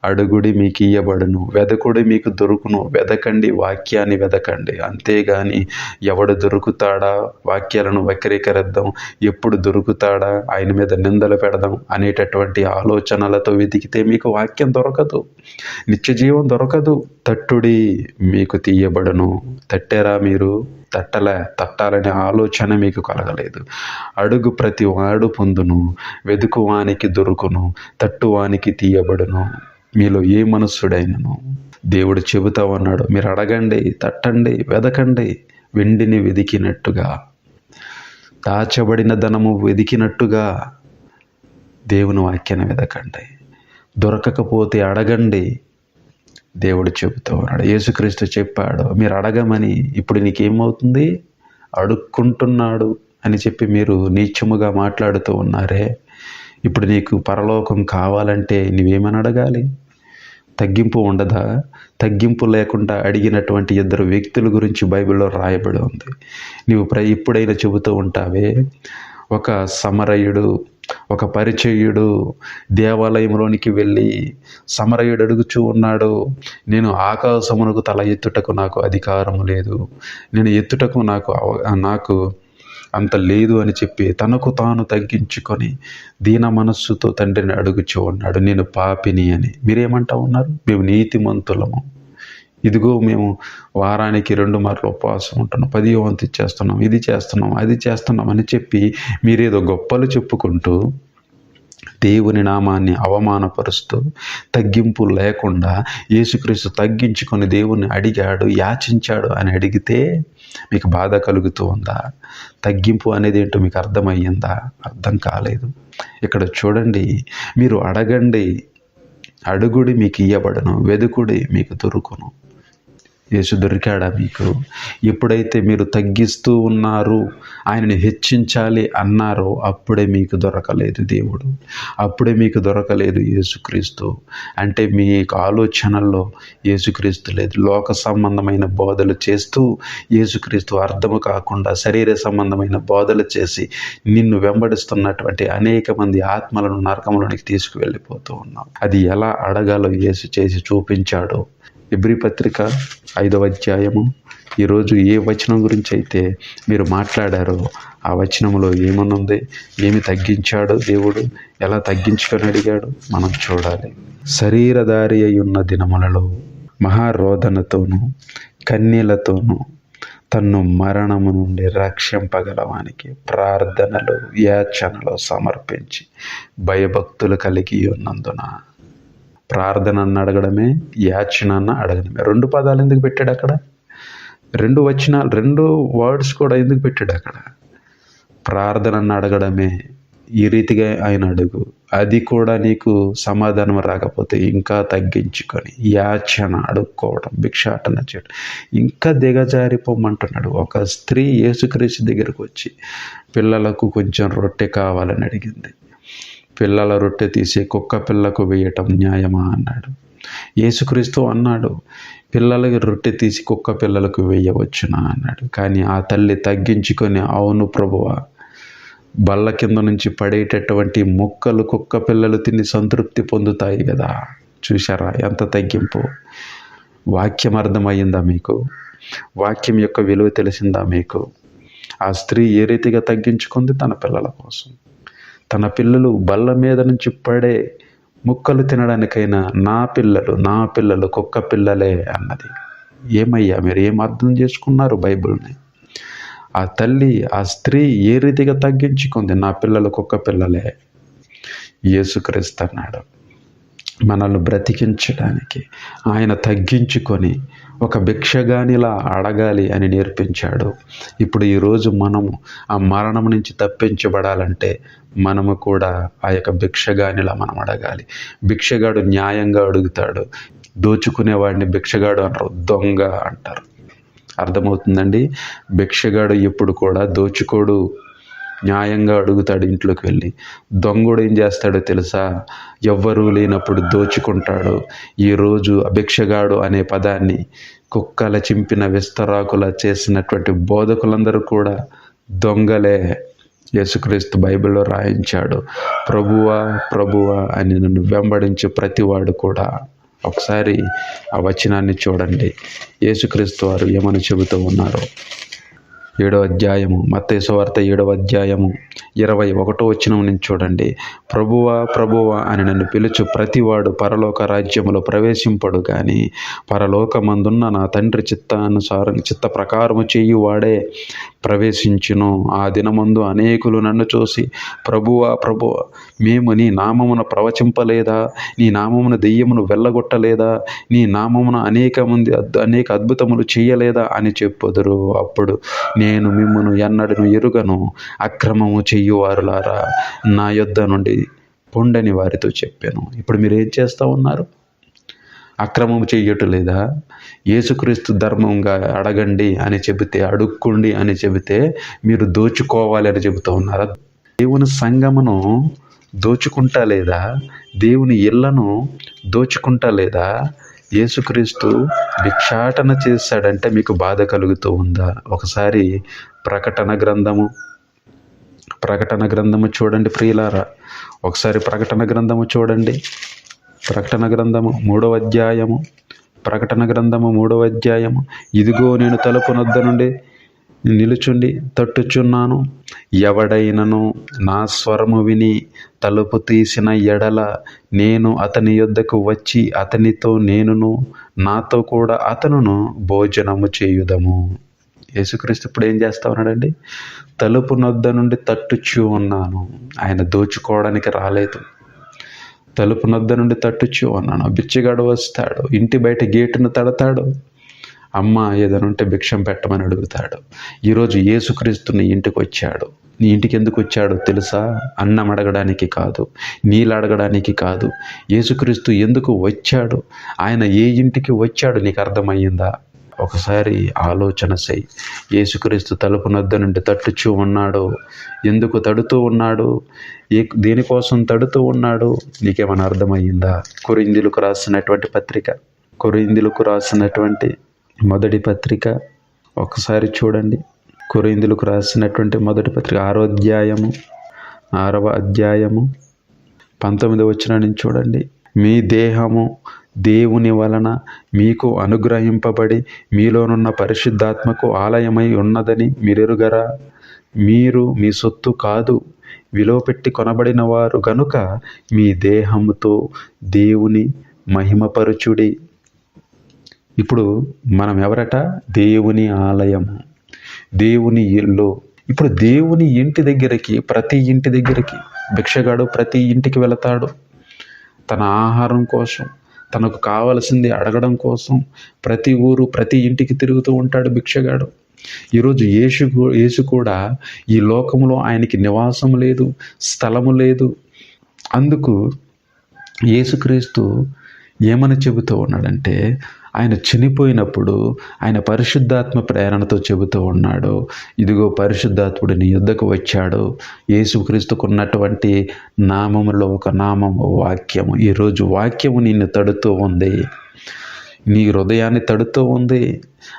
Speaker 1: అడుగుడి మీకు ఇయ్యబడును, వెదకుడి మీకు దొరుకును. వెదకండి, వాక్యాన్ని వెదకండి. అంతేగాని ఎవడు దొరుకుతాడా, వాక్యాలను వక్రీకరిద్దాం, ఎప్పుడు దొరుకుతాడా, ఆయన మీద నిందలు పెడదాం అనేటటువంటి ఆలోచనలతో వెతికితే మీకు వాక్యం దొరకదు, నిత్య జీవం దొరకదు. తట్టుడి మీకు తీయబడును. తట్టారా మీరు? తట్టాలనే ఆలోచన మీకు కలగలేదు. అడుగు ప్రతి వాడు పొందును, వెదుకువానికి దొరుకును, తట్టువానికి తీయబడును. మీలో ఏ మనుష్యుడైనను దేవుడు చెబుతా ఉన్నాడు, మీరు అడగండి, తట్టండి, వెదకండి. వెండిని వెదికినట్టుగా, దాచబడిన ధనము వెదికినట్టుగా దేవుని వాక్యాన్ని వెదకండి. దొరకకపోతే అడగండి. దేవుడు చెబుతూ ఉన్నాడు, యేసుక్రీస్తు చెప్పాడు, మీరు అడగమని. ఇప్పుడు నీకేమవుతుంది? అడుక్కుంటున్నాడు అని చెప్పి మీరు నీచముగా మాట్లాడుతూ ఉన్నారే. ఇప్పుడు నీకు పరలోకం కావాలంటే నువ్వేమని అడగాలి? తగ్గింపు ఉండదా? తగ్గింపు లేకుండా అడిగినటువంటి ఇద్దరు వ్యక్తుల గురించి బైబిల్లో రాయబడి ఉంది. నీవు ఇప్పుడైనా చెబుతూ ఉంటావే, ఒక సమరయుడు, ఒక పరిచయుడు దేవాలయంలోనికి వెళ్ళి సమరయుడు అడుగుచూ ఉన్నాడు, నేను ఆకాశమునకు తల ఎత్తుటకు నాకు అధికారం లేదు, నేను ఎత్తుటకు నాకు అంత లేదు అని చెప్పి తనకు తాను తగ్గించుకొని దీన మనస్సుతో తండ్రిని అడుగుచూ ఉన్నాడు, నేను పాపిని అని. మీరేమంటా ఉన్నారు? మేము నీతిమంతులము, ఇదిగో మేము వారానికి 2 మార్లు ఉపవాసం ఉంటున్నాం, 10వ వంతు ఇచ్చేస్తున్నాం, ఇది చేస్తున్నాం, అది చేస్తున్నాం అని చెప్పి మీరేదో గొప్పలు చెప్పుకుంటూ దేవుని నామాన్ని అవమానపరుస్తూ, తగ్గింపు లేకుండా యేసుక్రీస్తు తగ్గించుకొని దేవుణ్ణి అడిగాడు, యాచించాడు అని అడిగితే మీకు బాధ కలుగుతూ ఉందా? తగ్గింపు అనేది ఏంటో మీకు అర్థమయ్యిందా? అర్థం కాలేదు. ఇక్కడ చూడండి, మీరు అడగండి, అడుగుడి మీకు ఇయ్యబడును, వెదుకుడి మీకు దొరుకును. యేసు దొరికాడా మీకు? ఎప్పుడైతే మీరు తగ్గిస్తూ ఉన్నారు, ఆయనని హెచ్చించాలి అన్నారో అప్పుడే మీకు దొరకలేదు దేవుడు, అప్పుడే మీకు దొరకలేదు యేసుక్రీస్తు. అంటే మీ ఆలోచనల్లో యేసుక్రీస్తు లేదు. లోక సంబంధమైన బోధలు చేస్తూ యేసుక్రీస్తు అర్థము కాకుండా శరీర సంబంధమైన బోధలు చేసి నిన్ను వెంబడిస్తున్నటువంటి అనేక మంది ఆత్మలను నరకంలోనికి తీసుకువెళ్ళిపోతూ ఉన్నాం. అది ఎలా అడగాలో యేసు చేసి చూపించాడో. ఎబ్రీ పత్రిక 5వ అధ్యాయము, ఈరోజు ఏ వచనం గురించి అయితే మీరు మాట్లాడారో ఆ వచనంలో ఏమనుంది, ఏమి తగ్గించాడో దేవుడు, ఎలా తగ్గించుకొని అడిగాడు మనం చూడాలి. శరీరధారి అయి ఉన్న దినములలో మహారోదనతోనూ కన్నీళ్లతోనూ తన్ను మరణము నుండి రక్షింపగలవానికి ప్రార్థనలు యాచనలు సమర్పించి భయభక్తులు కలిగి ఉన్నందున. ప్రార్థన అన్న అడగడమే, యాచన అన్న అడగడమే. 2 పదాలు ఎందుకు పెట్టాడు అక్కడ? 2 వచనాలు, 2 వర్డ్స్ కూడా ఎందుకు పెట్టాడు అక్కడ? ప్రార్థన అన్న అడగడమే. ఈ రీతిగా ఆయన అడుగు. అది కూడా నీకు సమాధానం రాకపోతే ఇంకా తగ్గించుకొని యాచన, అడుక్కోవడం, భిక్షాటన చేయడం, ఇంకా దిగజారిపోమంటున్నాడు. ఒక స్త్రీ యేసుక్రీస్తు దగ్గరకు వచ్చి పిల్లలకు కొంచెం రొట్టె కావాలని అడిగింది. పిల్లల రొట్టె తీసి కుక్క పిల్లకు వేయటం న్యాయమా అన్నాడు. యేసుక్రీస్తు అన్నాడు, పిల్లలకి రొట్టె తీసి కుక్క పిల్లలకు వేయవచ్చునా అన్నాడు. కానీ ఆ తల్లి తగ్గించుకొని, అవును ప్రభువా, బల్ల కింద నుంచి పడేటటువంటి ముక్కలు కుక్క పిల్లలు తిని సంతృప్తి పొందుతాయి కదా. చూశారా ఎంత తగ్గింపు? వాక్యం అర్థమయ్యిందా మీకు? వాక్యం యొక్క విలువ తెలిసిందా మీకు? ఆ స్త్రీ ఏ రీతిగా తగ్గించుకుంది తన పిల్లల కోసం. తన పిల్లలు బల్ల మీద నుంచి పడే ముక్కలు తినడానికైనా నా పిల్లలు కుక్క పిల్లలే అన్నది. ఏమయ్యా మీరు ఏం అర్థం చేసుకున్నారు బైబిల్ని? ఆ తల్లి, ఆ స్త్రీ ఏ రీతిగా తగ్గించుకుంది, నా పిల్లలు కుక్క పిల్లలే. యేసుక్రీస్తు అన్నాడు, మనల్ని బ్రతికించడానికి ఆయన తగ్గించుకొని ఒక భిక్షగానిలా అడగాలి అని నేర్పించాడు. ఇప్పుడు ఈరోజు మనము ఆ మరణం నుంచి తప్పించబడాలంటే మనము కూడా ఆ యొక్క భిక్షగానిలా మనం అడగాలి. భిక్షగాడు న్యాయంగా అడుగుతాడు. దోచుకునేవాడిని భిక్షగాడు అనరు, దొంగ అంటారు. అర్థమవుతుందండి? భిక్షగాడు ఎప్పుడు కూడా దోచుకోడు. న్యాయంగా అడుగుతాడు ఇంట్లోకి వెళ్ళి. దొంగడు ఏం చేస్తాడో తెలుసా? ఎవ్వరూ లేనప్పుడు దోచుకుంటాడు. ఈరోజు అభిక్షగాడు అనే పదాన్ని కుక్కల చింపిన విస్తరాకుల చేసినటువంటి బోధకులందరూ కూడా దొంగలే. యేసుక్రీస్తు బైబిల్లో రాయించాడు, ప్రభువా ప్రభువా అని నన్ను వెంబడించే ప్రతివాడు కూడా. ఒకసారి ఆ వచనాన్ని చూడండి, యేసుక్రీస్తు వారు ఏమని చెబుతూ ఉన్నారు. 7వ అధ్యాయము, మత్తయి సువార్త 7వ అధ్యాయము 21వ వచనం నుంచి చూడండి. ప్రభువా ప్రభువా అని నన్ను పిలుచు ప్రతివాడు పరలోక రాజ్యములో ప్రవేశింపడు గాని పరలోకమందున్న నా తండ్రి చిత్త ప్రకారము చేయువాడే ప్రవేశించును. ఆ దినమందు అనేకులు నన్ను చూసి, ప్రభువా ప్రభువా, మేము నీ నామమున ప్రవచింపలేదా? నీ నామమున దెయ్యమును వెళ్ళగొట్టలేదా? నీ నామమున అనేక అద్భుతములు చేయలేదా అని చెప్పుదురు. అప్పుడు నేను మిమ్మును ఎన్నడను ఎరుగను, అక్రమము చెయ్యువారులారా నా యొద్ద నుండి పొండని వారితో చెప్పాను. ఇప్పుడు మీరు ఏం చేస్తూ ఉన్నారు? అక్రమం చెయ్యటలేదా? యేసుక్రీస్తు ధర్మంగా అడగండి అని చెబితే, అడుక్కోండి అని చెబితే మీరు దోచుకోవాలి అని చెబుతూ ఉన్నారా? దేవుని సంఘమును దోచుకుంటా లేదా? దేవుని ఇళ్లను దోచుకుంటా లేదా? యేసుక్రీస్తు భిక్షాటన చేశాడంటే మీకు బాధ కలుగుతూ ఉందా? ఒకసారి ప్రకటన గ్రంథము చూడండి ప్రియులారా. ఒకసారి ప్రకటన గ్రంథము చూడండి. ప్రకటన గ్రంథము 3వ అధ్యాయము. ప్రకటన గ్రంథము 3వ అధ్యాయము. ఇదిగో నేను తలుపు నొద్ద నుండి నిలుచుండి తట్టుచున్నాను. ఎవడైనను నా స్వరము విని తలుపు తీసిన ఎడల నేను అతని యొద్దకు వచ్చి అతనితో నేనును నాతో కూడా అతనును భోజనము చేయుదము. యేసుక్రీస్తు ఇప్పుడు ఏం చేస్తా ఉన్నాడండి? తలుపు నొద్ద నుండి తట్టుచూ ఉన్నాను. ఆయన దోచుకోవడానికి రాలేదు. తలుపు నొద్ద నుండి తట్టుచూ ఉన్నాను. బిచ్చగాడు వస్తాడు, ఇంటి బయట గేటును తడతాడు, అమ్మ ఏదైనా ఉంటే భిక్షం పెట్టమని అడుగుతాడు. ఈరోజు యేసుక్రీస్తు నీ ఇంటికి వచ్చాడు. నీ ఇంటికి ఎందుకు వచ్చాడో తెలుసా? అన్నం అడగడానికి కాదు, నీళ్ళు అడగడానికి కాదు. యేసుక్రీస్తు ఎందుకు వచ్చాడు? ఆయన ఏ ఇంటికి వచ్చాడు నీకు అర్థమయ్యిందా? ఒకసారి ఆలోచన చెయ్యి. యేసుక్రీస్తు తలుపు నొద్ద నుండి తట్టుచూ ఉన్నాడు. ఎందుకు తడుతూ ఉన్నాడు? దేనికోసం తడుతూ ఉన్నాడు? నీకేమైనా అర్థమయ్యిందా? కొరింథీయులకు రాసినటువంటి మొదటి పత్రిక ఒకసారి చూడండి. కొరింథీయులకు రాసినటువంటి మొదటి పత్రిక 6వ అధ్యాయము 19వ వచనం నుంచి చూడండి. మీ దేహము దేవుని వలన మీకు అనుగ్రహింపబడి మీలోనున్న పరిశుద్ధాత్మకు ఆలయమై ఉన్నదని మీరెరుగరా? మీరు మీ సొత్తు కాదు, విలువ పెట్టి కొనబడిన వారు గనుక మీ దేహముతో దేవుని మహిమపరచుడి. ఇప్పుడు మనం ఎవరట? దేవుని ఆలయము, దేవుని ఇల్లు. ఇప్పుడు దేవుని ప్రతి ఇంటి దగ్గరికి భిక్షగాడు ప్రతి ఇంటికి వెళతాడు. తన ఆహారం కోసం, తనకు కావలసింది అడగడం కోసం ప్రతి ఊరు ప్రతి ఇంటికి తిరుగుతూ ఉంటాడు భిక్షగాడు. ఈరోజు యేసు కూడా ఈ లోకంలో ఆయనకి నివాసం లేదు, స్థలము లేదు. అందుకు యేసుక్రీస్తు ఏమని చెబుతూ ఉన్నాడంటే, ఆయన చనిపోయినప్పుడు ఆయన పరిశుద్ధాత్మ ప్రేరణతో చెబుతూ ఉన్నాడు, ఇదిగో పరిశుద్ధాత్ముడు నీ యొద్దకు వచ్చాడు. యేసుక్రీస్తుకు ఉన్నటువంటి నామములో ఒక నామము వాక్యము. ఈరోజు వాక్యము నిన్ను తడుతూ ఉంది, నీ హృదయాన్ని తడుతూ ఉంది.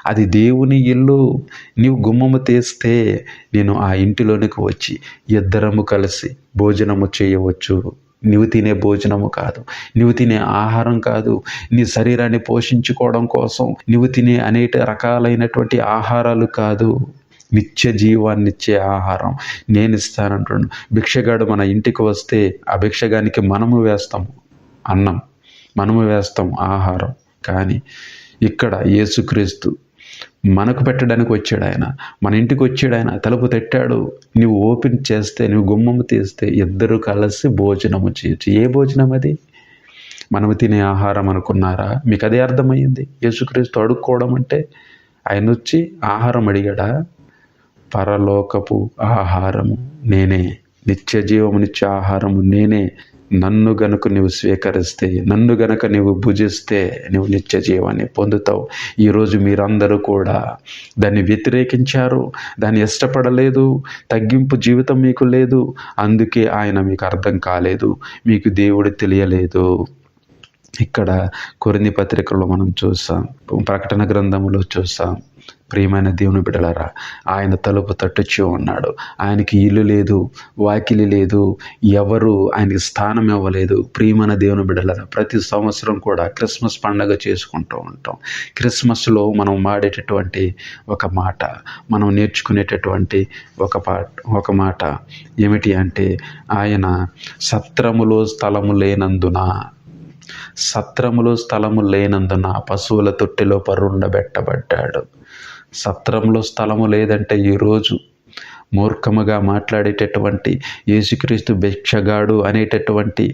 Speaker 1: అది దేవుని ఇల్లు. నీవు గుమ్మము తీస్తే నేను ఆ ఇంటిలోనికి వచ్చి ఇద్దరము కలిసి భోజనము చేయవచ్చు. నువ్వు తినే భోజనము కాదు, నువ్వు తినే ఆహారం కాదు, నీ శరీరాన్ని పోషించుకోవడం కోసం నువ్వు తినే అనేక రకాలైనటువంటి ఆహారాలు కాదు. నిత్య జీవాన్నిచ్చే ఆహారం నేను ఇస్తానంటున్నాను. భిక్షగాడు మన ఇంటికి వస్తే ఆ భిక్షగానికి మనము వేస్తాం అన్నం, మనము వేస్తాం ఆహారం. కానీ ఇక్కడ యేసుక్రీస్తు మనకు పెట్టడానికి వచ్చాడు. ఆయన మన ఇంటికి వచ్చాడు. ఆయన తలుపు తట్టాడు. నువ్వు ఓపెన్ చేస్తే, నువ్వు గుమ్మము తీస్తే ఇద్దరు కలిసి భోజనము చేయొచ్చు. ఏ భోజనం అది? మనము తినే ఆహారం అనుకున్నారా? మీకు అదే అర్థమైంది. యేసుక్రీస్తు అడుక్కోవడం అంటే ఆయన వచ్చి ఆహారం అడిగాడా? పరలోకపు ఆహారము నేనే, నిత్య జీవము నిత్య ఆహారము నేనే, నన్ను గనుక నీవు స్వీకరిస్తే, నన్ను గనక నీవు భుజిస్తే నువ్వు నిత్య జీవాన్ని పొందుతావు. ఈరోజు మీరందరూ కూడా దాన్ని వ్యతిరేకించారు, దాన్ని ఇష్టపడలేదు, తగ్గింపు జీవితం మీకు లేదు. అందుకే ఆయన మీకు అర్థం కాలేదు, మీకు దేవుడు తెలియలేదు. ఇక్కడ కొరింథీ పత్రికలో మనం చూస్తాం, ప్రకటన గ్రంథంలో చూస్తాం, ప్రియమైన దేవుని బిడ్డలారా, ఆయన తలుపు తట్టుచూ ఉన్నాడు. ఆయనకి ఇల్లు లేదు, వాకిలి లేదు, ఎవరు ఆయనకి స్థానం ఇవ్వలేదు. ప్రియమైన దేవుని బిడ్డలారా, ప్రతి సంవత్సరం కూడా క్రిస్మస్ పండుగ చేసుకుంటూ ఉంటాం. క్రిస్మస్లో మనం వాడేటటువంటి ఒక మాట, మనం నేర్చుకునేటటువంటి ఒక మాట ఏమిటి అంటే, ఆయన సత్రములో స్థలము లేనందున పశువుల తొట్టిలో పరుండబెట్టబడ్డాడు. సత్రంలో స్థలము లేదంటే ఈరోజు మూర్ఖముగా మాట్లాడేటటువంటి యేసుక్రీస్తు భిక్షగాడు అనేటటువంటి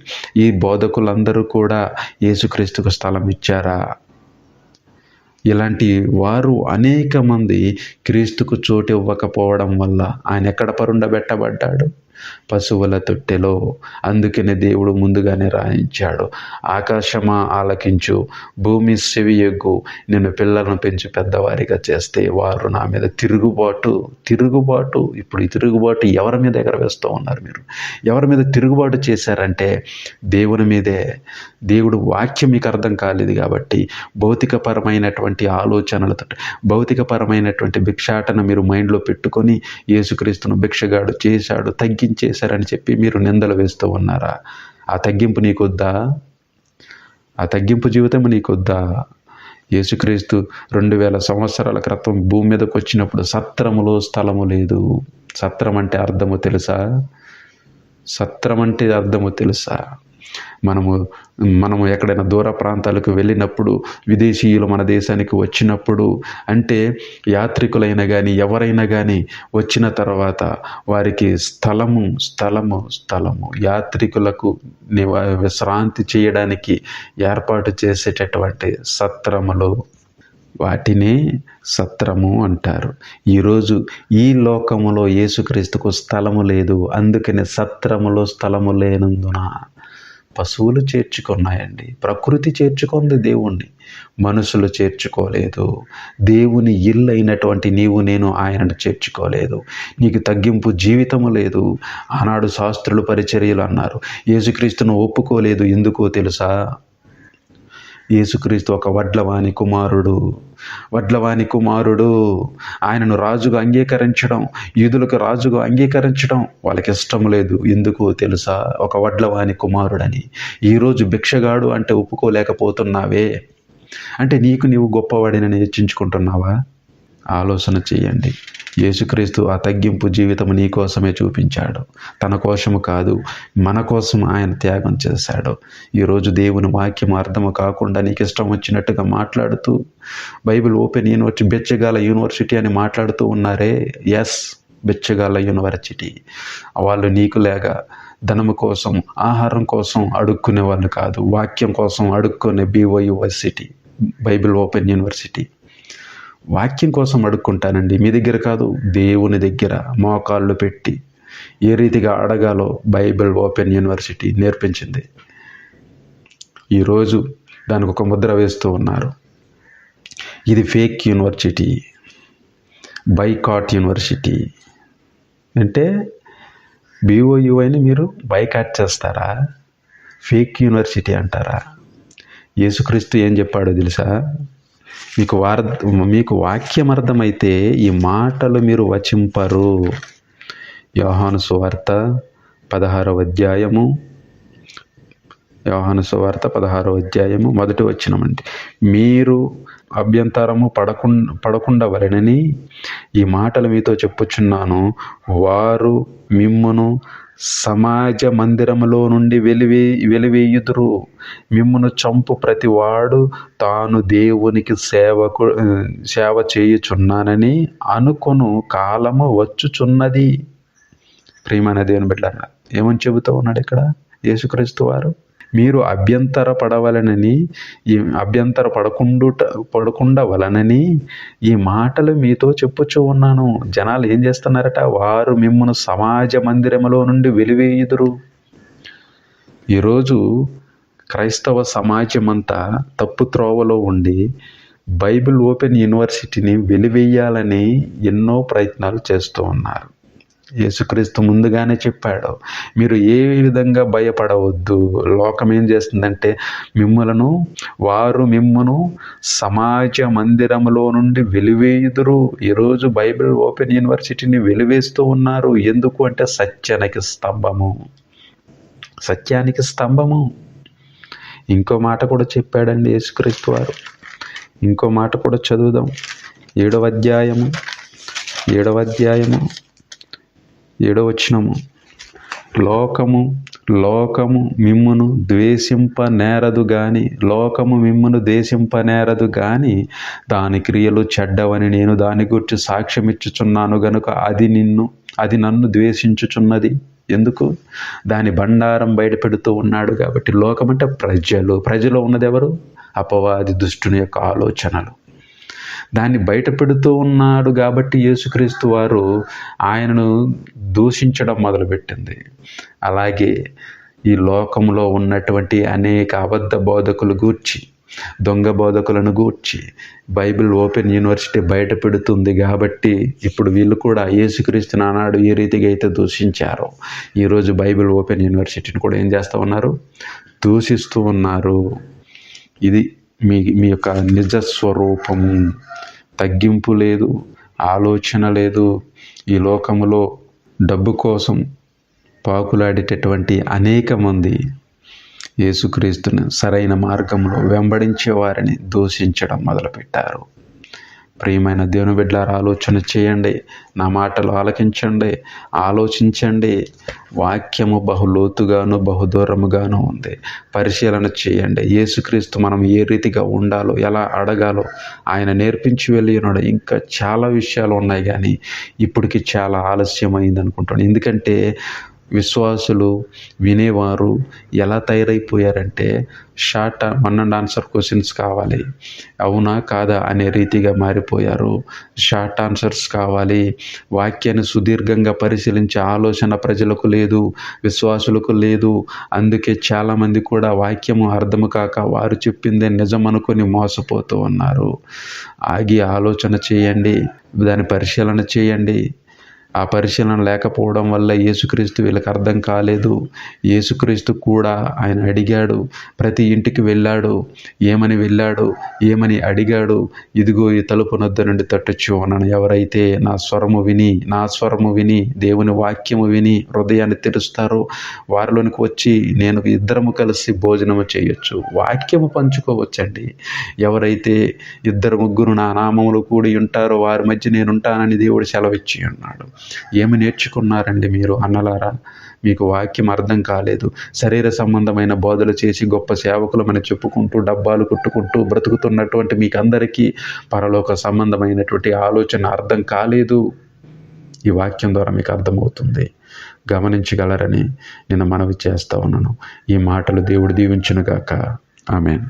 Speaker 1: ఈ బోధకులందరూ కూడా యేసుక్రీస్తుకు స్థలం ఇచ్చారా? ఇలాంటి వారు అనేక మంది క్రీస్తుకు చోటు ఇవ్వకపోవడం వల్ల ఆయన ఎక్కడ పరుండబెట్టబడ్డాడు? పశువుల తొట్టెలో. అందుకనే దేవుడు ముందుగానే రాయించాడు, ఆకాశమా ఆలకించు, భూమి చెవియొగ్గు, నేను పిల్లలను పెంచి పెద్దవారిగా చేస్తే వారు నా మీద తిరుగుబాటు. ఇప్పుడు ఈ తిరుగుబాటు ఎవరి మీద ఎగరవేస్తూ ఉన్నారు? మీరు ఎవరి మీద తిరుగుబాటు చేశారంటే దేవుని మీదే. దేవుడు వాక్యం మీకు అర్థం కాలేదు కాబట్టి భౌతికపరమైనటువంటి ఆలోచనలతో, భౌతికపరమైనటువంటి భిక్షాటన మీరు మైండ్లో పెట్టుకొని యేసుక్రీస్తును భిక్షగాడు చేశాడు, తగ్గించేశారని చెప్పి మీరు నిందలు వేస్తూ ఉన్నారా? ఆ తగ్గింపు నీకొద్దా? ఆ తగ్గింపు జీవితం నీకొద్దా? యేసుక్రీస్తు 2000 సంవత్సరాల క్రితం భూమి మీదకి వచ్చినప్పుడు సత్రములో స్థలము లేదు. సత్రం అంటే అర్థము తెలుసా? మనము ఎక్కడైనా దూర ప్రాంతాలకు వెళ్ళినప్పుడు, విదేశీయులు మన దేశానికి వచ్చినప్పుడు, అంటే యాత్రికులైనా కానీ ఎవరైనా కానీ వచ్చిన తర్వాత వారికి స్థలము యాత్రికులకు విశ్రాంతి చేయడానికి ఏర్పాటు చేసేటటువంటి సత్రములు, వాటినే సత్రము అంటారు. ఈరోజు ఈ లోకములో యేసుక్రీస్తుకు స్థలము లేదు. అందుకని సత్రములో స్థలము లేనందున పశువులు చేర్చుకున్నాయండి. ప్రకృతి చేర్చుకుంది దేవుణ్ణి, మనుషులు చేర్చుకోలేదు. దేవుని ఇల్లు అయినటువంటి నీవు నేను ఆయనను చేర్చుకోలేదు. నీకు తగ్గింపు జీవితము లేదు. ఆనాడు శాస్త్రులు పరిచర్యలు అన్నారు, యేసుక్రీస్తును ఒప్పుకోలేదు. ఎందుకో తెలుసా? యేసుక్రీస్తు ఒక వడ్లవాని కుమారుడు. ఆయనను రాజుగా అంగీకరించడం, యూదులకు రాజుగా అంగీకరించడం వాళ్ళకి ఇష్టం లేదు. ఎందుకు తెలుసా? ఒక వడ్లవాని కుమారుడని. ఈరోజు భిక్షగాడు అంటే ఒప్పుకోలేకపోతున్నావే. అంటే నీవు గొప్పవాడినని హెచ్చించుకుంటున్నావా? ఆలోచన చేయండి. యేసుక్రీస్తు ఆ తగ్గింపు జీవితం నీ కోసమే చూపించాడు, తన కోసము కాదు, మన కోసం ఆయన త్యాగం చేశాడు. ఈరోజు దేవుని వాక్యం అర్థము కాకుండా నీకు ఇష్టం వచ్చినట్టుగా మాట్లాడుతూ బైబిల్ ఓపెన్ యూనివర్సిటీ, బెచ్చగాల యూనివర్సిటీ అని మాట్లాడుతూ ఉన్నారే. ఎస్, బెచ్చగాల యూనివర్సిటీ. వాళ్ళు నీకు లేక ధనము కోసం, ఆహారం కోసం అడుక్కునే వాళ్ళు కాదు, వాక్యం కోసం అడుక్కునే BYU బైబిల్ ఓపెన్ యూనివర్సిటీ. వాక్యం కోసం అడుక్కుంటానండి, మీ దగ్గర కాదు, దేవుని దగ్గర మోకాళ్ళు పెట్టి ఏ రీతిగా అడగాలో బైబిల్ ఓపెన్ యూనివర్సిటీ నేర్పించింది. ఈరోజు దానికి ఒక ముద్ర వేస్తూ ఉన్నారు, ఇది ఫేక్ యూనివర్సిటీ, బైకాట్ యూనివర్సిటీ. అంటే BOU అని మీరు బైకాట్ చేస్తారా? ఫేక్ యూనివర్సిటీ అంటారా? యేసుక్రీస్తు ఏం చెప్పాడో తెలుసా? మీకు వాక్యం అర్థమైతే ఈ మాటలు మీరు వచింపరు. యోహాను సువార్త 16వ అధ్యాయము మొదటి వచనమండి. మీరు అభ్యంతరము పడకుండా వలెనని ఈ మాటలు మీతో చెప్పుచున్నాను. వారు మిమ్మును సమాజ మందిరములో నుండి వెలివేయుదురు. మిమ్మును చంపు ప్రతివాడు తాను దేవునికి సేవ చేయుచున్నానని అనుకొను కాలము వచ్చుచున్నది. ప్రియమైన దేవుని బిడ్డలారా, ఏమని చెబుతూ ఉన్నాడు ఇక్కడ యేసుక్రీస్తు వారు? మీరు అభ్యంతర పడకుండా వలనని ఈ మాటలు మీతో చెప్పుచూ ఉన్నాను. జనాలు ఏం చేస్తున్నారట? వారు మిమ్మును సమాజ మందిరములో నుండి వెలివేయుదురు. ఈరోజు క్రైస్తవ సమాజం అంతా తప్పు త్రోవలో ఉండి బైబిల్ ఓపెన్ యూనివర్సిటీని వెలివేయాలని ఎన్నో ప్రయత్నాలు చేస్తూ ఉన్నారు. యేసుక్రీస్తు ముందుగానే చెప్పాడు, మీరు ఏ విధంగా భయపడవద్దు. లోకం ఏం చేస్తుందంటే వారు మిమ్మును సమాజ మందిరములో నుండి వెలివేయుదురు. ఈరోజు బైబిల్ ఓపెన్ యూనివర్సిటీని వెలివేస్తూ ఉన్నారు. ఎందుకు అంటే సత్యానికి స్తంభము. ఇంకో మాట కూడా చెప్పాడండి యేసుక్రీస్తు వారు. ఇంకో మాట కూడా చదువుదాం. 7వ అధ్యాయము 7వ వచనము. లోకము మిమ్మును ద్వేషింపనేరదు గాని దాని క్రియలు చెడ్డవని నేను దాని గురించి సాక్ష్యమిచ్చుచున్నాను గనుక అది నన్ను ద్వేషించుచున్నది. ఎందుకు? దాని బండారం బయటపెడుతూ ఉన్నాడు కాబట్టి. లోకం అంటే ప్రజలో ఉన్నది ఎవరు? అపవాది దుష్టుని యొక్క ఆలోచనలు. దాన్ని బయట పెడుతూ ఉన్నాడు కాబట్టి యేసుక్రీస్తు వారు ఆయనను దూషించడం మొదలుపెట్టింది. అలాగే ఈ లోకంలో ఉన్నటువంటి అనేక అబద్ధ బోధకులు గూర్చి, దొంగ బోధకులను గూర్చి బైబిల్ ఓపెన్ యూనివర్సిటీ బయట పెడుతుంది కాబట్టి ఇప్పుడు వీళ్ళు కూడా యేసుక్రీస్తుని ఆనాడు ఏ రీతిగా అయితే దూషించారో ఈరోజు బైబిల్ ఓపెన్ యూనివర్సిటీని కూడా ఏం చేస్తూ ఉన్నారు? దూషిస్తూ ఉన్నారు. ఇది మీ యొక్క నిజ స్వరూపము. తగ్గింపు లేదు, ఆలోచన లేదు. ఈ లోకములో డబ్బు కోసం పాకులాడేటటువంటి అనేక మంది యేసుక్రీస్తుని సరైన మార్గంలో వెంబడించే వారిని దూషించడం మొదలుపెట్టారు. ప్రియమైన దేవుని బిడ్డలారా, ఆలోచన చేయండి. నా మాటలు ఆలకించండి, ఆలోచించండి. వాక్యము బహులోతుగాను బహుదూరముగాను ఉంది. పరిశీలన చేయండి. యేసుక్రీస్తు మనం ఏ రీతిగా ఉండాలో, ఎలా అడగాలో ఆయన నేర్పించి వెళ్ళి ఉన్నాడు. ఇంకా చాలా విషయాలు ఉన్నాయి కానీ ఇప్పటికి చాలా ఆలస్యమైంది అనుకుంటాను. ఎందుకంటే విశ్వాసులు వినేవారు ఎలా తయారైపోయారంటే short one and answer questions కావాలి, అవునా కాదా అనే రీతిగా మారిపోయారు. షార్ట్ ఆన్సర్స్ కావాలి. వాక్యాన్ని సుదీర్ఘంగా పరిశీలించే ఆలోచన ప్రజలకు లేదు, విశ్వాసులకు లేదు. అందుకే చాలామంది కూడా వాక్యము అర్థము కాక వారు చెప్పిందే నిజం అనుకొని మోసపోతూ ఉన్నారు. ఆగి ఆలోచన చేయండి, దాని పరిశీలన చేయండి. ఆ పరిశీలన లేకపోవడం వల్ల యేసుక్రీస్తు వీళ్ళకి అర్థం కాలేదు. యేసుక్రీస్తు కూడా ఆయన అడిగాడు, ప్రతి ఇంటికి వెళ్ళాడు. ఏమని అడిగాడు? ఇదిగో ఈ తలుపు నొద్ద నుండి తట్టొచ్చు అన్నాను. ఎవరైతే నా స్వరము విని దేవుని వాక్యము విని హృదయాన్ని తెరుస్తారో వారిలోనికి వచ్చి నేను ఇద్దరము కలిసి భోజనము చేయొచ్చు, వాక్యము పంచుకోవచ్చండి. ఎవరైతే 2-3 నా నామములు కూడి ఉంటారో వారి మధ్య నేను ఉంటానని దేవుడు సెలవిచ్చి ఉన్నాడు. ఏమి నేర్చుకున్నారండి మీరు అన్నలారా? మీకు వాక్యం అర్థం కాలేదు. శరీర సంబంధమైన బోధలు చేసి గొప్ప సేవకులమని చెప్పుకుంటూ డబ్బాలు కొట్టుకుంటూ బ్రతుకుతున్నటువంటి మీకందరికీ పరలోక సంబంధమైనటువంటి ఆలోచన అర్థం కాలేదు. ఈ వాక్యం ద్వారా మీకు అర్థమవుతుంది. గమనించగలరని నేను మనవి చేస్తా ఉన్నాను. ఈ మాటలు దేవుడు దీవించునుగాక. ఆమేన్.